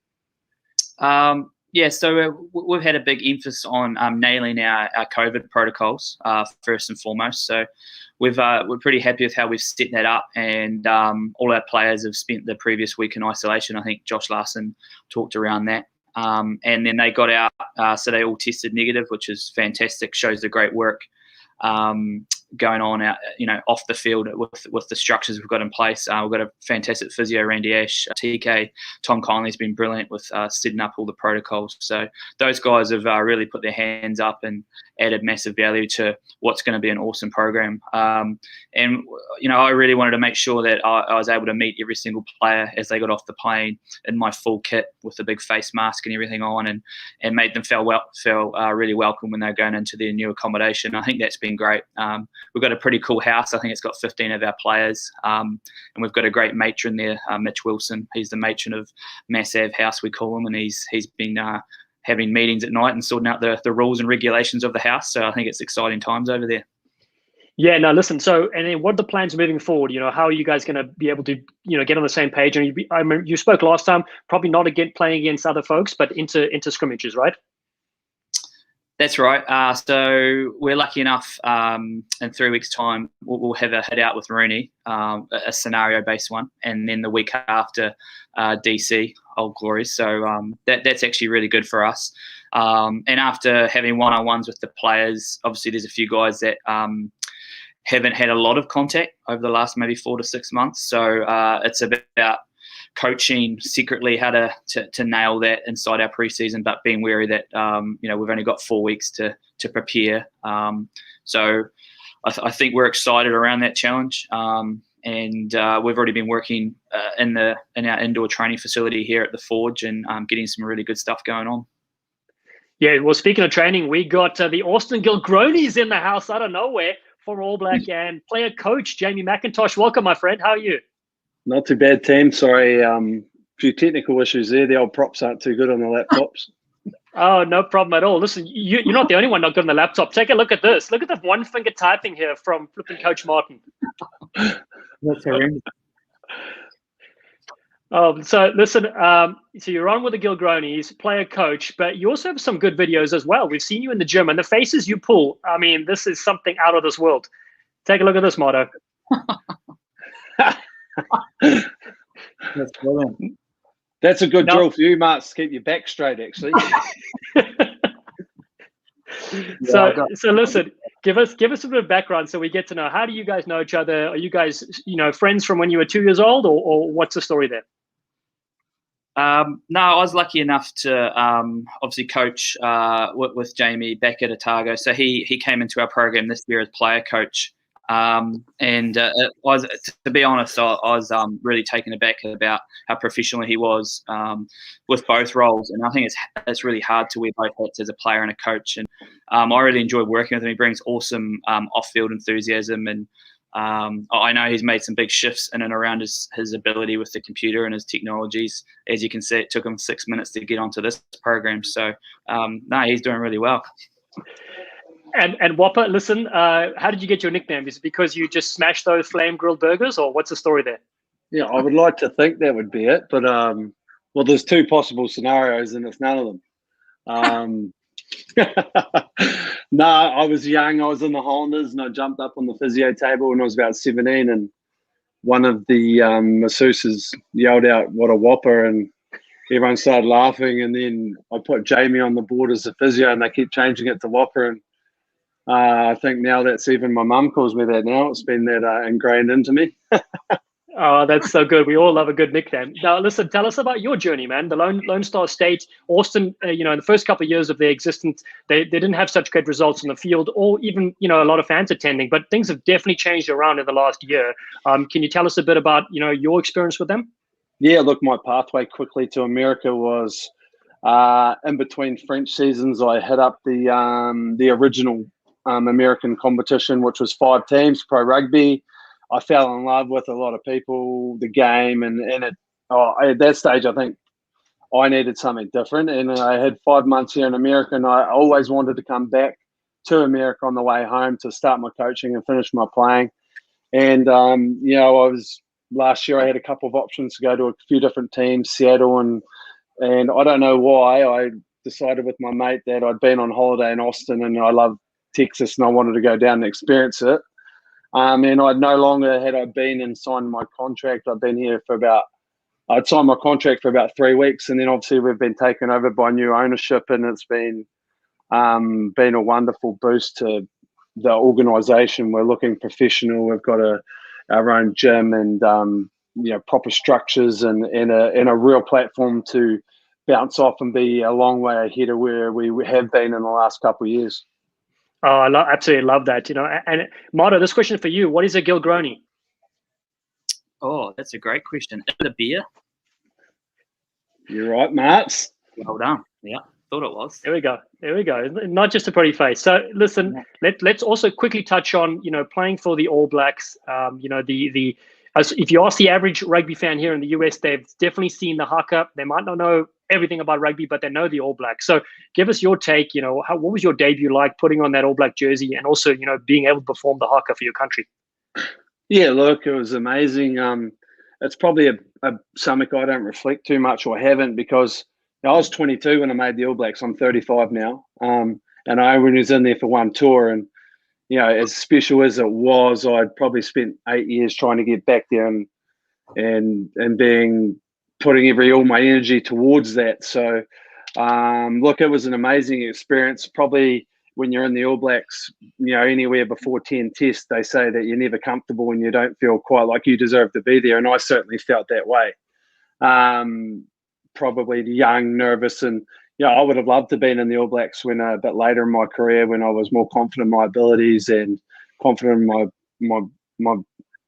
So we've had a big emphasis on nailing our COVID protocols first and foremost. So we're pretty happy with how we've set that up, and all our players have spent the previous week in isolation. I think Josh Larsen talked around that. And then they got out, so they all tested negative, which is fantastic, shows the great work going on out, off the field with the structures we've got in place. We've got a fantastic physio, Randy Ash. TK, Tom Kindley's been brilliant with setting up all the protocols. So those guys have really put their hands up and added massive value to what's going to be an awesome program. I really wanted to make sure that I was able to meet every single player as they got off the plane in my full kit with the big face mask and everything on, and made them feel really welcome when they're going into their new accommodation. I think that's been great. We've got a pretty cool house. I think it's got 15 of our players, and we've got a great matron there, Mitch Wilson. He's the matron of Mass Ave House, we call him, and he's been having meetings at night and sorting out the rules and regulations of the house. So I think it's exciting times over there. Yeah, no, listen. So, and then what are the plans moving forward? How are you guys going to be able to, get on the same page? And I remember you spoke last time, probably not playing against other folks, but into scrimmages, right? That's right. So we're lucky enough in 3 weeks' time, we'll have a head out with Rooney, a scenario-based one, and then the week after DC, Old Glories. So that's actually really good for us. And after having one-on-ones with the players, obviously there's a few guys that haven't had a lot of contact over the last maybe 4 to 6 months. So it's about coaching secretly how to nail that inside our preseason, but being wary that we've only got 4 weeks to prepare. So I think we're excited around that challenge, and we've already been working in our indoor training facility here at the Forge and getting some really good stuff going on. Yeah, well, speaking of training, we got the Austin Gilgronis in the house out of nowhere for All Black and player coach Jamie Mackintosh. Welcome, my friend. How are you? Not too bad, team. Sorry, a few technical issues there. The old props aren't too good on the laptops. Oh, no problem at all. Listen, you're not the only one not good on the laptop. Take a look at this. Look at the one-finger typing here from flipping Coach Martin. That's horrendous. So listen, so you're on with the Gilgronis, player coach, but you also have some good videos as well. We've seen you in the gym, and the faces you pull, I mean, this is something out of this world. Take a look at this, Marto. That's brilliant. That's a good drill for you, Mark, to keep your back straight, actually. So listen, give us a bit of background so we get to know, how do you guys know each other? Are you guys, friends from when you were 2 years old, or what's the story there? No, I was lucky enough to obviously coach with Jamie back at Otago. So he came into our program this year as player coach. And it was, to be honest, I was really taken aback about how professional he was with both roles. And I think it's really hard to wear both hats as a player and a coach. And I really enjoyed working with him. He brings awesome off-field enthusiasm, and I know he's made some big shifts in and around his ability with the computer and his technologies. As you can see, it took him 6 minutes to get onto this program. So, no, he's doing really well. And Whopper, listen, how did you get your nickname? Is it because you just smashed those flame grilled burgers, or what's the story there? Yeah, I would like to think that would be it, but well, there's two possible scenarios, and it's none of them. No, I was young. I was in the Highlanders, and I jumped up on the physio table when I was about 17, and one of the masseuses yelled out, "What a whopper!" and everyone started laughing. And then I put Jamie on the board as a physio, and they keep changing it to Whopper. And I think now that's even my mum calls me that now. It's been that ingrained into me. Oh, that's so good. We all love a good nickname. Now, listen, tell us about your journey, man. The Lone Star State, Austin, in the first couple of years of their existence, they didn't have such good results on the field, or even, a lot of fans attending, but things have definitely changed around in the last year. Can you tell us a bit about, your experience with them? Yeah, look, my pathway quickly to America was in between French seasons. I hit up the original American competition, which was 5 teams, pro rugby. I fell in love with a lot of people, the game, and at that stage, I think I needed something different. And I had 5 months here in America, and I always wanted to come back to America on the way home to start my coaching and finish my playing. And last year I had a couple of options to go to a few different teams, Seattle, and I don't know why I decided with my mate that I'd been on holiday in Austin, and I love Texas, and I wanted to go down and experience it. And I'd no longer had I been and signed my contract. I'd been here I'd signed my contract for about 3 weeks, and then obviously we've been taken over by new ownership, and it's been a wonderful boost to the organisation. We're looking professional. We've got our own gym and proper structures and a real platform to bounce off and be a long way ahead of where we have been in the last couple of years. Oh, I absolutely love that. And Marto, this question for you: what is a Gilgroni? Oh, that's a great question. Is it a beer? You're right, Marts. Well done. Yeah, thought it was. There we go. Not just a pretty face. So listen, let's also quickly touch on playing for the All Blacks. If you ask the average rugby fan here in the US, they've definitely seen the haka. They might not know everything about rugby, but they know the All Blacks. So give us your take. What was your debut like, putting on that All Black jersey, and also being able to perform the haka for your country? Yeah, look, it was amazing. It's probably something I don't reflect too much, or haven't, because I was 22 when I made the All Blacks. I'm 35 now, and I only was in there for one tour. And as special as it was, I'd probably spent 8 years trying to get back there and putting all my energy towards that. So, look, it was an amazing experience. Probably when you're in the All Blacks, anywhere before 10 tests, they say that you're never comfortable and you don't feel quite like you deserve to be there. And I certainly felt that way. Probably young, nervous, and I would have loved to have been in the All Blacks when a bit later in my career, when I was more confident in my abilities and confident in my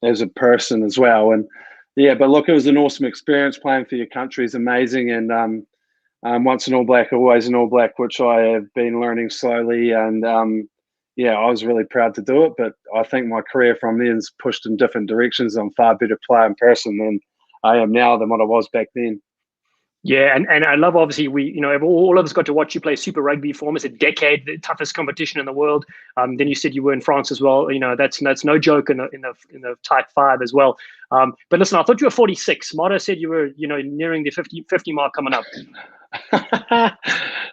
as a person as well. And but look, it was an awesome experience. Playing for your country is amazing, and once an All Black, always an All Black, which I have been learning slowly. And I was really proud to do it. But I think my career from then has pushed in different directions. I'm a far better player in person than I am now than what I was back then. Yeah, and I love, obviously, all of us got to watch you play Super Rugby for almost a decade, the toughest competition in the world. Then you said you were in France as well. That's no joke in the type 5 as well. But listen, I thought you were 46. Motto said you were nearing the 50 mark coming up.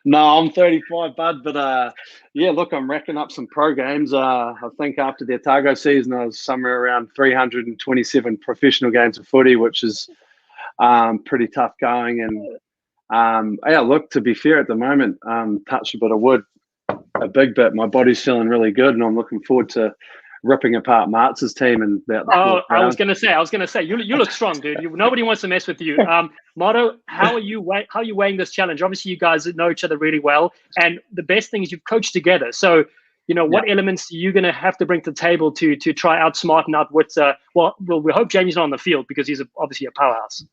No, I'm 35, bud. But look, I'm racking up some pro games. I think after the Otago season, I was somewhere around 327 professional games of footy, which is pretty tough going. And look, to be fair, at the moment, touch a bit of wood a big bit. My body's feeling really good, and I'm looking forward to ripping apart Martz's team. And I was gonna say, you look strong, dude. Nobody wants to mess with you. Motto, how are you weighing this challenge? Obviously, you guys know each other really well, and the best thing is you've coached together. So what elements are you going to have to bring to the table to try outsmart and outwit? We hope Jamie's not on the field, because he's obviously a powerhouse.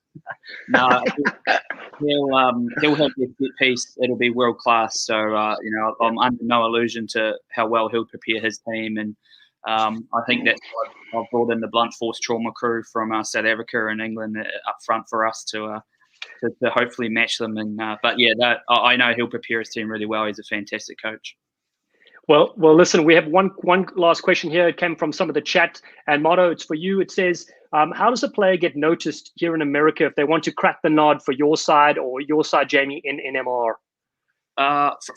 No, he'll have the fit piece. It'll be world class. So I'm under no illusion to how well he'll prepare his team, and I think that's why I've brought in the blunt force trauma crew from South Africa and England up front for us to hopefully match them. And I know he'll prepare his team really well. He's a fantastic coach. Well, listen, we have one last question here. It came from some of the chat, and Motto, it's for you. It says, how does a player get noticed here in America if they want to crack the nod for your side, or your side, Jamie, in MR?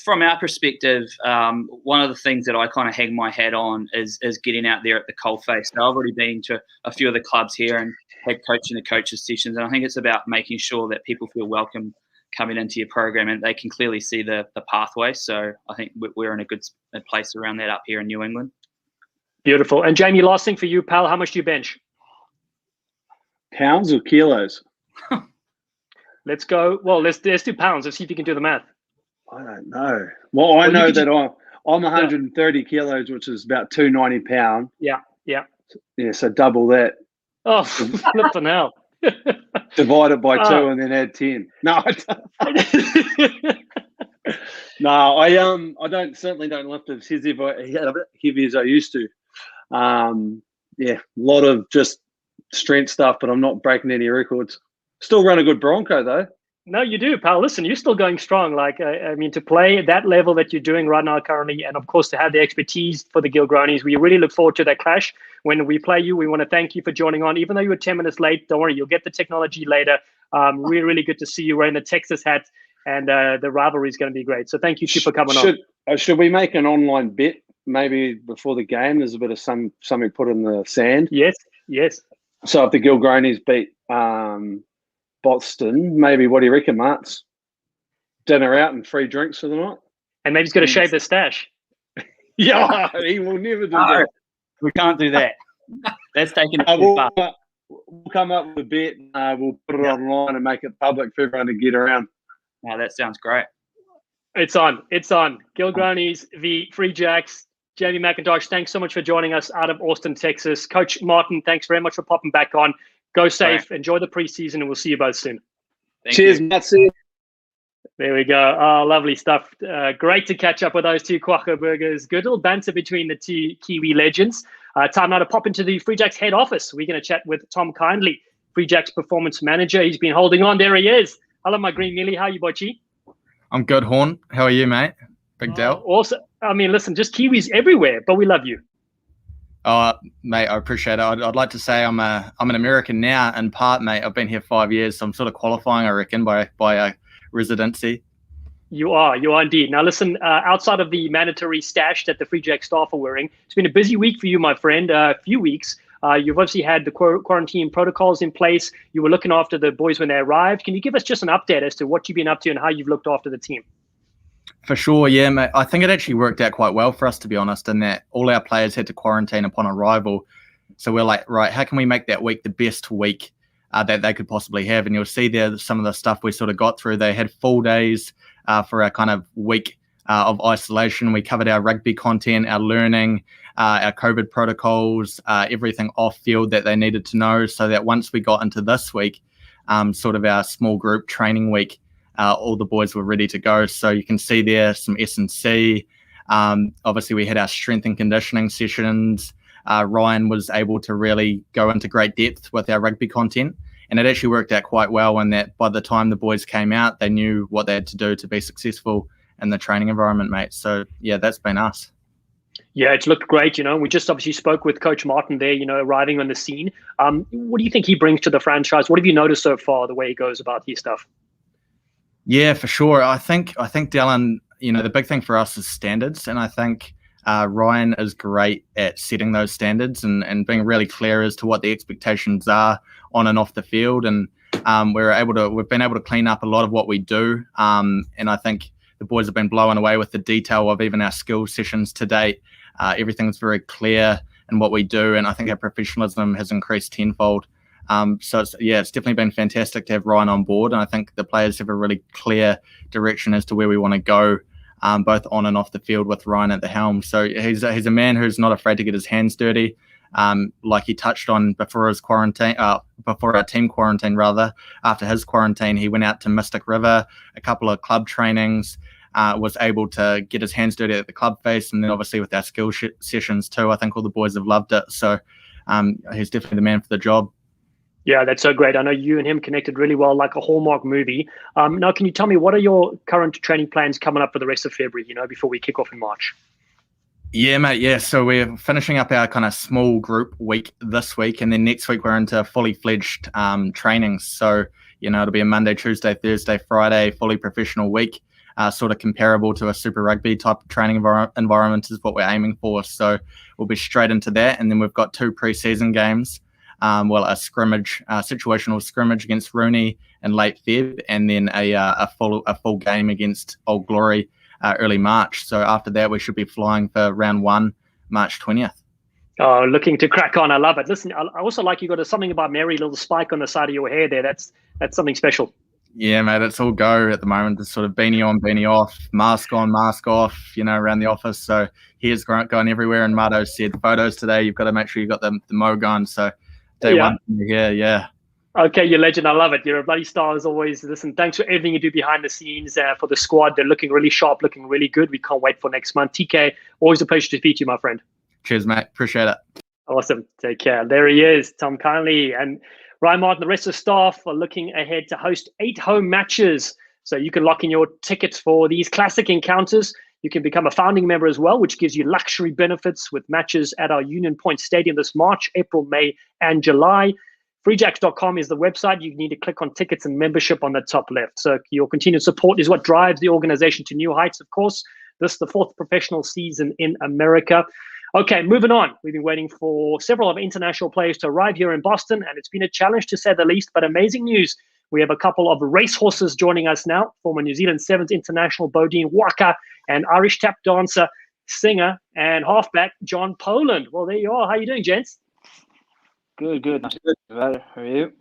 From our perspective, one of the things that I kind of hang my hat on is getting out there at the coalface. So I've already been to a few of the clubs here and had coaches sessions, and I think it's about making sure that people feel welcome coming into your program and they can clearly see the pathway. So I think we're in a good place around that up here in New England. Beautiful. And Jamie, last thing for you, pal, how much do you bench? Pounds or kilos? Let's go. Well, let's do pounds. Let's see if you can do the math. I don't know. Well, I know that I'm 130 kilos, which is about 290 pounds. Yeah. Yeah, so double that. Oh, flipping hell. Divide it by 2 and then add 10. No, no, I certainly don't lift as heavy as I used to. A lot of just strength stuff, but I'm not breaking any records. Still run a good Bronco though. No, you do, pal. Listen, you're still going strong. Like, I mean, to play at that level that you're doing right now currently, and of course to have the expertise for the Gilgronis, we really look forward to that clash when we play you. We want to thank you for joining on. Even though you were 10 minutes late, don't worry, you'll get the technology later. Really, really good to see you wearing the Texas hat, and the rivalry is going to be great. So thank you for coming on. Should we make an online bet maybe before the game? There's a bit of something put in the sand. Yes. So if the Gilgronis beat Boston, maybe, what do you reckon, Martz? Dinner out and free drinks for the night? And maybe he's got to shave the stash. Yeah, he will never do that. We can't do that. That's taking it too far. We'll come up with a bet. We'll put it online and make it public for everyone to get around. Oh, that sounds great. It's on. Gilgronis v Free Jacks. Jamie Mackintosh, thanks so much for joining us out of Austin, Texas. Coach Martin, thanks very much for popping back on. Go safe. Right. Enjoy the preseason, and we'll see you both soon. Cheers, Matsu. There we go. Oh, lovely stuff. Great to catch up with those two Quaco burgers. Good little banter between the two Kiwi legends. Time now to pop into the Free Jacks head office. We're going to chat with Tom Kindley, Free Jacks performance manager. He's been holding on. There he is. Hello, my green mealy. How are you, Bochi? I'm good, Horn. How are you, mate? Big Dell. Also, I mean, listen, just Kiwis everywhere, but we love you. Oh, mate, I appreciate it. I'd like to say I'm an American now in part, mate. I've been here 5 years, so I'm sort of qualifying, I reckon, by residency. You are indeed. Now, listen, outside of the mandatory stash that the Free Jack staff are wearing, it's been a busy week for you, my friend, a few weeks. You've obviously had the quarantine protocols in place. You were looking after the boys when they arrived. Can you give us just an update as to what you've been up to and how you've looked after the team? For sure, yeah, mate. I think it actually worked out quite well for us, to be honest, in that all our players had to quarantine upon arrival. So we're like, right, how can we make that week the best week that they could possibly have? And you'll see there some of the stuff we sort of got through. They had full days for our kind of week of isolation. We covered our rugby content, our learning, our COVID protocols, everything off field that they needed to know, so that once we got into this week, sort of our small group training week, all the boys were ready to go. So you can see there some S&C. Obviously, we had our strength and conditioning sessions. Ryan was able to really go into great depth with our rugby content. And it actually worked out quite well in that by the time the boys came out, they knew what they had to do to be successful in the training environment, mate. So, yeah, that's been us. Yeah, it's looked great. We just obviously spoke with Coach Martin there, arriving on the scene. What do you think he brings to the franchise? What have you noticed so far, the way he goes about his stuff? Yeah, for sure. I think Dallen, the big thing for us is standards. And I think Ryan is great at setting those standards and being really clear as to what the expectations are on and off the field. And we've been able to clean up a lot of what we do. And I think the boys have been blown away with the detail of even our skill sessions to date. Everything's very clear in what we do. And I think our professionalism has increased tenfold. So it's definitely been fantastic to have Ryan on board. And I think the players have a really clear direction as to where we want to go, both on and off the field with Ryan at the helm. So he's a man who's not afraid to get his hands dirty. Like he touched on before his quarantine, before our team quarantine rather, after his quarantine, he went out to Mystic River, a couple of club trainings, was able to get his hands dirty at the club face. And then obviously with our skill sessions too, I think all the boys have loved it. So he's definitely the man for the job. Yeah, that's so great. I know you and him connected really well, like a Hallmark movie. Now, can you tell me, what are your current training plans coming up for the rest of February, before we kick off in March? Yeah, mate. Yeah, so we're finishing up our kind of small group week this week, and then next week we're into fully fledged trainings. So, it'll be a Monday, Tuesday, Thursday, Friday, fully professional week, sort of comparable to a Super Rugby type of training environment is what we're aiming for. So we'll be straight into that, and then we've got 2 pre-season games. A scrimmage, situational scrimmage against Rooney in late Feb, and then a full game against Old Glory early March. So after that, we should be flying for round 1, March 20th. Oh, looking to crack on. I love it. Listen, I also like you got something about Mary, little spike on the side of your hair there. That's something special. Yeah, mate, it's all go at the moment. It's sort of beanie on, beanie off, mask on, mask off, around the office. So hair's going everywhere. And Mardo said, photos today, you've got to make sure you've got the mo going. So day one, yeah. Okay, you're a legend. I love it. You're a bloody star as always. Listen, thanks for everything you do behind the scenes for the squad. They're looking really sharp, looking really good. We can't wait for next month. TK, always a pleasure to meet you, my friend. Cheers, mate. Appreciate it. Awesome. Take care. There he is, Tom Kindley. And Ryan Martin, the rest of the staff are looking ahead to host 8 home matches. So you can lock in your tickets for these classic encounters. You can become a founding member as well, which gives you luxury benefits with matches at our Union Point Stadium this March, April, May, and July. Freejacks.com is the website. You need to click on tickets and membership on the top left. So your continued support is what drives the organization to new heights, of course. This is the 4th professional season in America. Okay, moving on. We've been waiting for several of international players to arrive here in Boston, and it's been a challenge to say the least, but amazing news. We have a couple of racehorses joining us now, former New Zealand Sevens international Beaudein Waaka and Irish tap dancer, singer, and halfback John Poland. Well, there you are. How are you doing, gents? Good. How are you?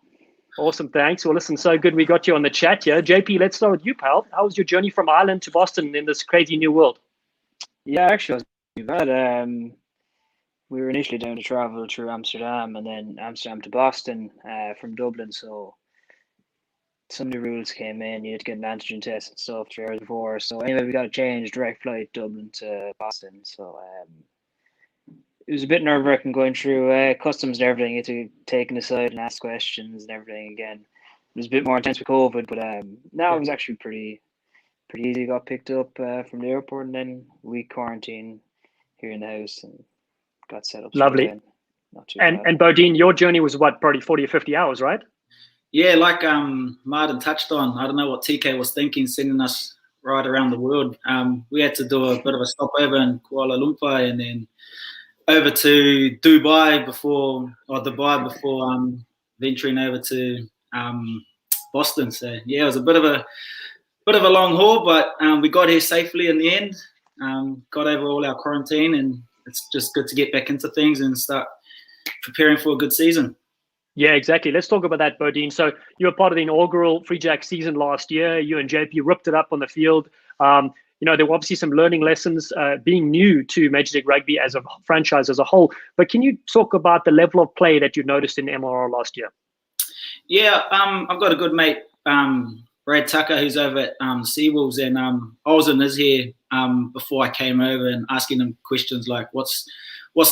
Awesome, thanks. Well, listen, so good we got you on the chat here. JP, let's start with you, pal. How was your journey from Ireland to Boston in this crazy new world? Yeah, actually, it wasn't too bad. We were initially down to travel through Amsterdam and then Amsterdam to Boston from Dublin. So some new rules came in. You had to get an antigen test and stuff 3 hours before. So anyway, we got a change, direct flight Dublin to Boston. So it was a bit nerve-wracking going through customs and everything. You had to take an aside and ask questions and everything again. was a bit more intense with COVID, but now it was actually pretty easy. Got picked up from the airport, and then we quarantined here in the house and got set up. Lovely. Not too and bad. and Beaudein, your journey was what, probably 40 or 50 hours, right? Yeah, like Martin touched on, I don't know what TK was thinking, sending us right around the world. We had to do a bit of a stopover in Kuala Lumpur and then over to Dubai before venturing over to Boston. So yeah, it was a bit of a long haul, but we got here safely in the end. Got over all our quarantine, and it's just good to get back into things and start preparing for a good season. Yeah, exactly. Let's talk about that, Beaudein. So you were part of the inaugural Free Jack season last year. You and JP ripped it up on the field. There were obviously some learning lessons being new to Major League Rugby as a franchise as a whole. But can you talk about the level of play that you noticed in MRR last year? Yeah, I've got a good mate, Brad Tucker, who's over at Seawolves, and I was in his hair before I came over and asking him questions like what's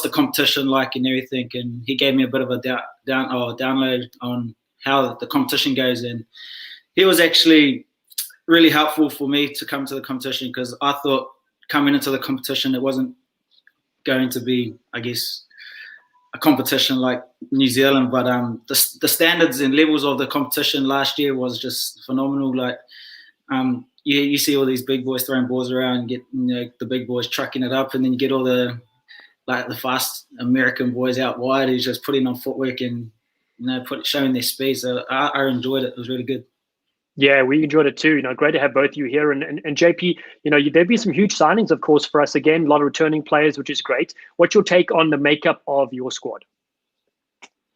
the competition like and everything, and he gave me a bit of a download on how the competition goes, and he was actually really helpful for me to come to the competition, because I thought coming into the competition it wasn't going to be, I guess, a competition like New Zealand, but the standards and levels of the competition last year was just phenomenal. Like you see all these big boys throwing balls around and get the big boys trucking it up, and then you get all the fast American boys out wide who's just putting on footwork and showing their speed. So I enjoyed it. It was really good. Yeah, we enjoyed it too. Great to have both you here. And JP, there've been some huge signings, of course, for us. Again, a lot of returning players, which is great. What's your take on the makeup of your squad?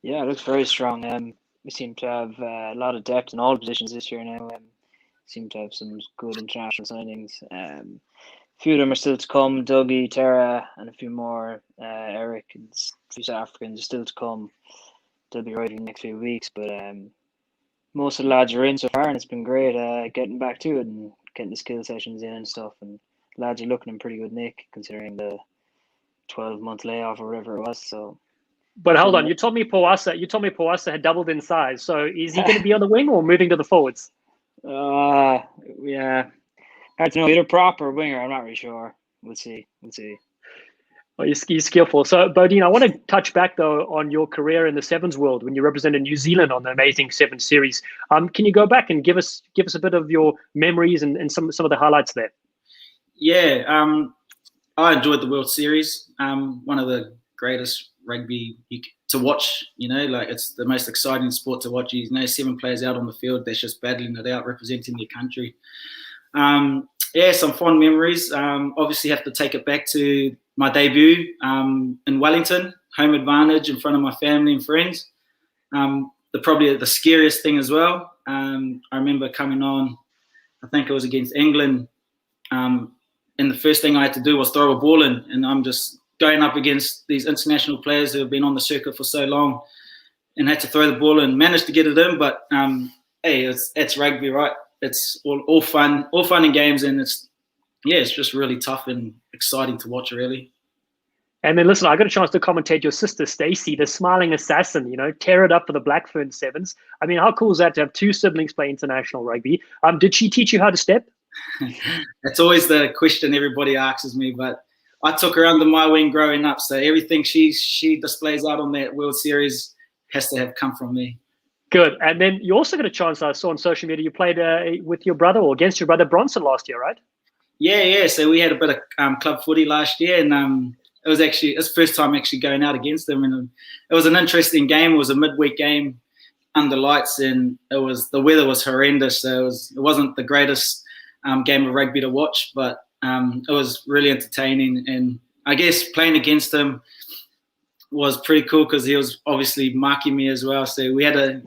Yeah, it looks very strong. We seem to have a lot of depth in all positions this year now. Seem to have some good international signings. A few of them are still to come. Dougie, Tara, and a few more. Eric and a few South Africans are still to come. They'll be arriving in the next few weeks, but most of the lads are in so far, and it's been great getting back to it and getting the skill sessions in and stuff. And lads are looking in pretty good nick considering the 12-month layoff or whatever it was. So, but hold on, you told me Powasa had doubled in size. So is he going to be on the wing or moving to the forwards? Yeah, hard to know. Either prop or winger. I'm not really sure. We'll see. Well, he's skillful. So, Beaudein, I want to touch back, though, on your career in the Sevens world when you represented New Zealand on the amazing Sevens series. Can you go back and give us a bit of your memories and some of the highlights there? Yeah, I enjoyed the World Series. One of the greatest rugby to watch. It's the most exciting sport to watch. 7 players out on the field that's just battling it out, representing their country. Yeah, some fond memories. Obviously, have to take it back to my debut in Wellington, home advantage in front of my family and friends. Probably the scariest thing as well. I remember coming on, I think it was against England, and the first thing I had to do was throw a ball in, and I'm just going up against these international players who have been on the circuit for so long, and had to throw the ball in. Managed to get it in, but hey, it's rugby, right? It's all fun and games, and it's just really tough and exciting to watch, really. And then listen, I got a chance to commentate your sister Stacey, the smiling assassin. Tear it up for the Blackfern Sevens. I mean, how cool is that to have 2 siblings play international rugby? Did she teach you how to step? That's always the question everybody asks me, but I took her under my wing growing up, so everything she displays out on that World Series has to have come from me. Good. And then you also got a chance, I saw on social media, you played with your brother or against your brother Bronson last year, right? Yeah. So we had a bit of club footy last year, and it was actually his first time actually going out against him, and it was an interesting game. It was a midweek game under lights, and the weather was horrendous, so it wasn't the greatest game of rugby to watch, but it was really entertaining. And I guess playing against him was pretty cool because he was obviously marking me as well. So we had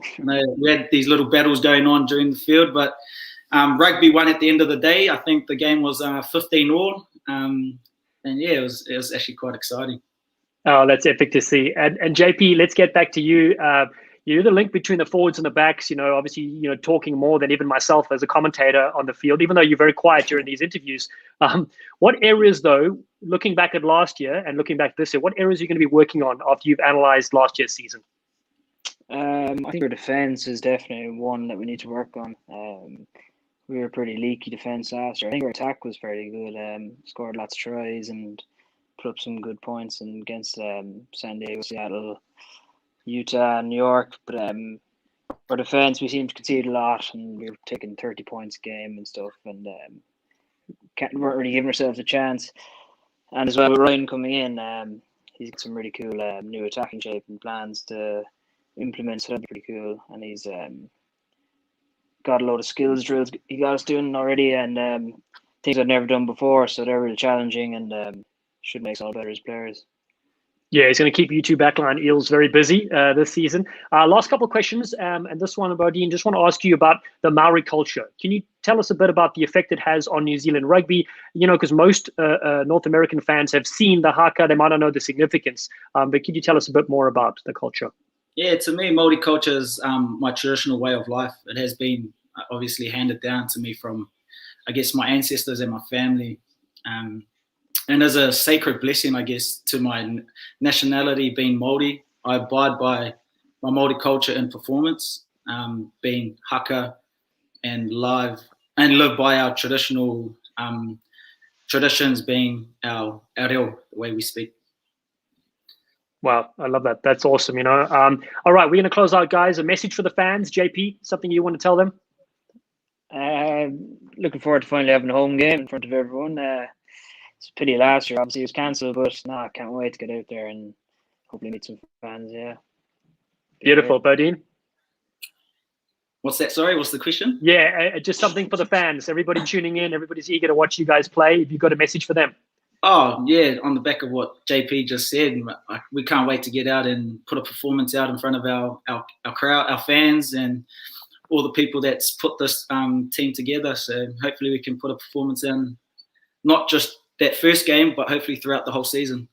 these little battles going on during the field, but rugby won at the end of the day. I think the game was 15-all. And yeah, it was actually quite exciting. Oh, that's epic to see. And JP, let's get back to you. You're the link between the forwards and the backs, obviously, talking more than even myself as a commentator on the field, even though you're very quiet during these interviews. What areas, though, looking back at last year and looking back this year, what areas are you going to be working on after you've analysed last year's season? I think our defence is definitely one that we need to work on. We were pretty leaky defence last year. I think our attack was pretty good. Scored lots of tries and put up some good points against San Diego, Seattle, Utah, and New York. But our defence, we seemed to concede a lot, and we were taking 30 points a game and stuff, and weren't really giving ourselves a chance. And as well with Ryan coming in, he's got some really cool new attacking shape and plans to implement, so that'd be pretty cool. And he's got a load of skills drills he got us doing already, and things I've never done before, so they're really challenging and should make us all better as players. Yeah, he's going to keep you two backline Eels very busy this season. Last couple of questions, and this one, Beaudein, just want to ask you about the Maori culture. Can you tell us a bit about the effect it has on New Zealand rugby? You know, because most North American fans have seen the haka, they might not know the significance, but can you tell us a bit more about the culture? Yeah, to me, Māori culture is my traditional way of life. It has been obviously handed down to me from, I guess, my ancestors and my family. And as a sacred blessing, I guess, to my nationality being Māori, I abide by my Māori culture in performance, being haka and live, and live by our traditional traditions, being our reo, the way we speak. Wow, I love that. That's awesome, you know. All right, we're going to close out, guys. A message for the fans. JP, something you want to tell them? Looking forward to finally having a home game in front of everyone. It's a pity last year, obviously, it was cancelled, but I can't wait to get out there and hopefully meet some fans, yeah. Beautiful. Beaudein? What's that? Sorry, what's the question? Yeah, just something for the fans. Everybody tuning in, everybody's eager to watch you guys play. Have you got a message for them? Oh, yeah, on the back of what JP just said, we can't wait to get out and put a performance out in front of our crowd, our fans, and all the people that's put this team together. So hopefully we can put a performance in, not just that first game, but hopefully throughout the whole season.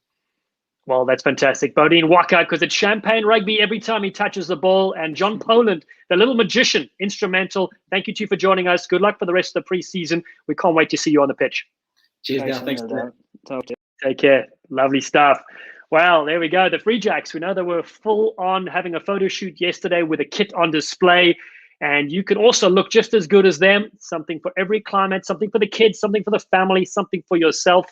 Well, that's fantastic. Beaudein Waaka, because it's champagne rugby every time he touches the ball. And John Poland, the little magician, instrumental. Thank you two for joining us. Good luck for the rest of the preseason. We can't wait to see you on the pitch. Cheers, now. Thanks for that. Take care. Lovely stuff. Well, there we go. The Free Jacks, we know they were full on having a photo shoot yesterday with a kit on display. And you can also look just as good as them. Something for every climate, something for the kids, something for the family, something for yourself.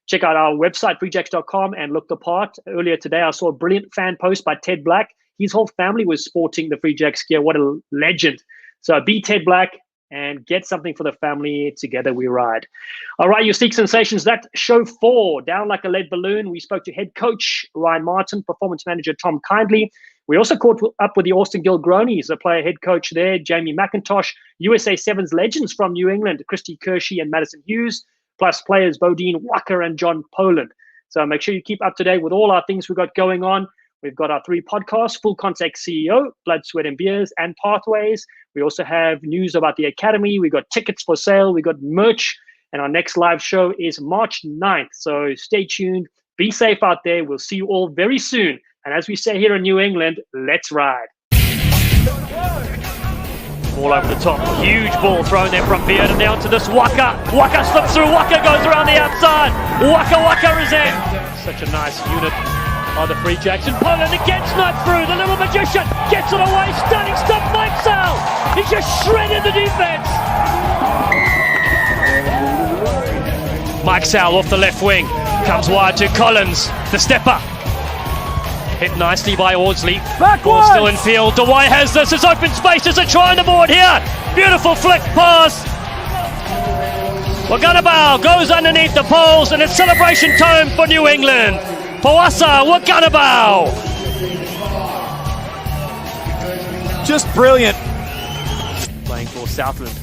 Check out our website, freejacks.com, and look the part. Earlier today, I saw a brilliant fan post by Ted Black. His whole family was sporting the Free Jacks gear. What a legend. So be Ted Black and get something for the family. Together we ride. All right, you Seek Sensations. That's show 4, Down Like a Lead Balloon. We spoke to head coach Ryan Martin, performance manager Tom Kindley. We also caught up with the Austin Gilgronis, the player head coach there, Jamie Mackintosh, USA Sevens legends from New England, Kristi Kirshe and Madison Hughes, plus players Beaudein Waaka and John Poland. So make sure you keep up to date with all our things we've got going on. We've got our 3 podcasts, Full Contact CEO, Blood, Sweat and Beers, and Pathways. We also have news about the Academy. We've got tickets for sale. We've got merch. And our next live show is March 9th. So stay tuned. Be safe out there. We'll see you all very soon. And as we say here in New England, let's ride. Ball over the top. Huge ball thrown there from Beaudein and down to this Waaka. Waaka slips through. Waaka goes around the outside. Waaka is in. Such a nice unit of the Free Jacks. And Poland again sniped through. The little magician gets it away. Stunning stuff. Mike Sal. He just shredded the defense. Mike Sal off the left wing. Comes wide to Collins. The stepper. Hit nicely by Audsley. Ball still in field. Dewey has this. It's open space. There's a try on the board here. Beautiful flick pass. Waganabao goes underneath the poles, and it's celebration time for New England. Pawasa Waganabao. Just brilliant. Playing for Southland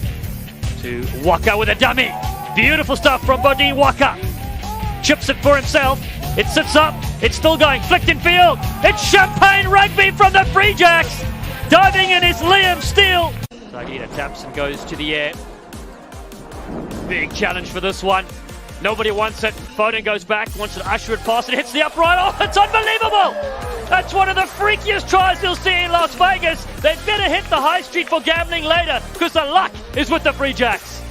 to Waaka with a dummy. Beautiful stuff from Beaudein Waaka. Chips it for himself. It sits up. It's still going. Flicked in field. It's champagne rugby from the Free Jacks. Diving in is Liam Steele. Saidina taps and goes to the air. Big challenge for this one. Nobody wants it. Beaudein goes back. Wants to usher it past. It hits the upright. Oh, it's unbelievable. That's one of the freakiest tries you'll see in Las Vegas. They better hit the high street for gambling later because the luck is with the Free Jacks.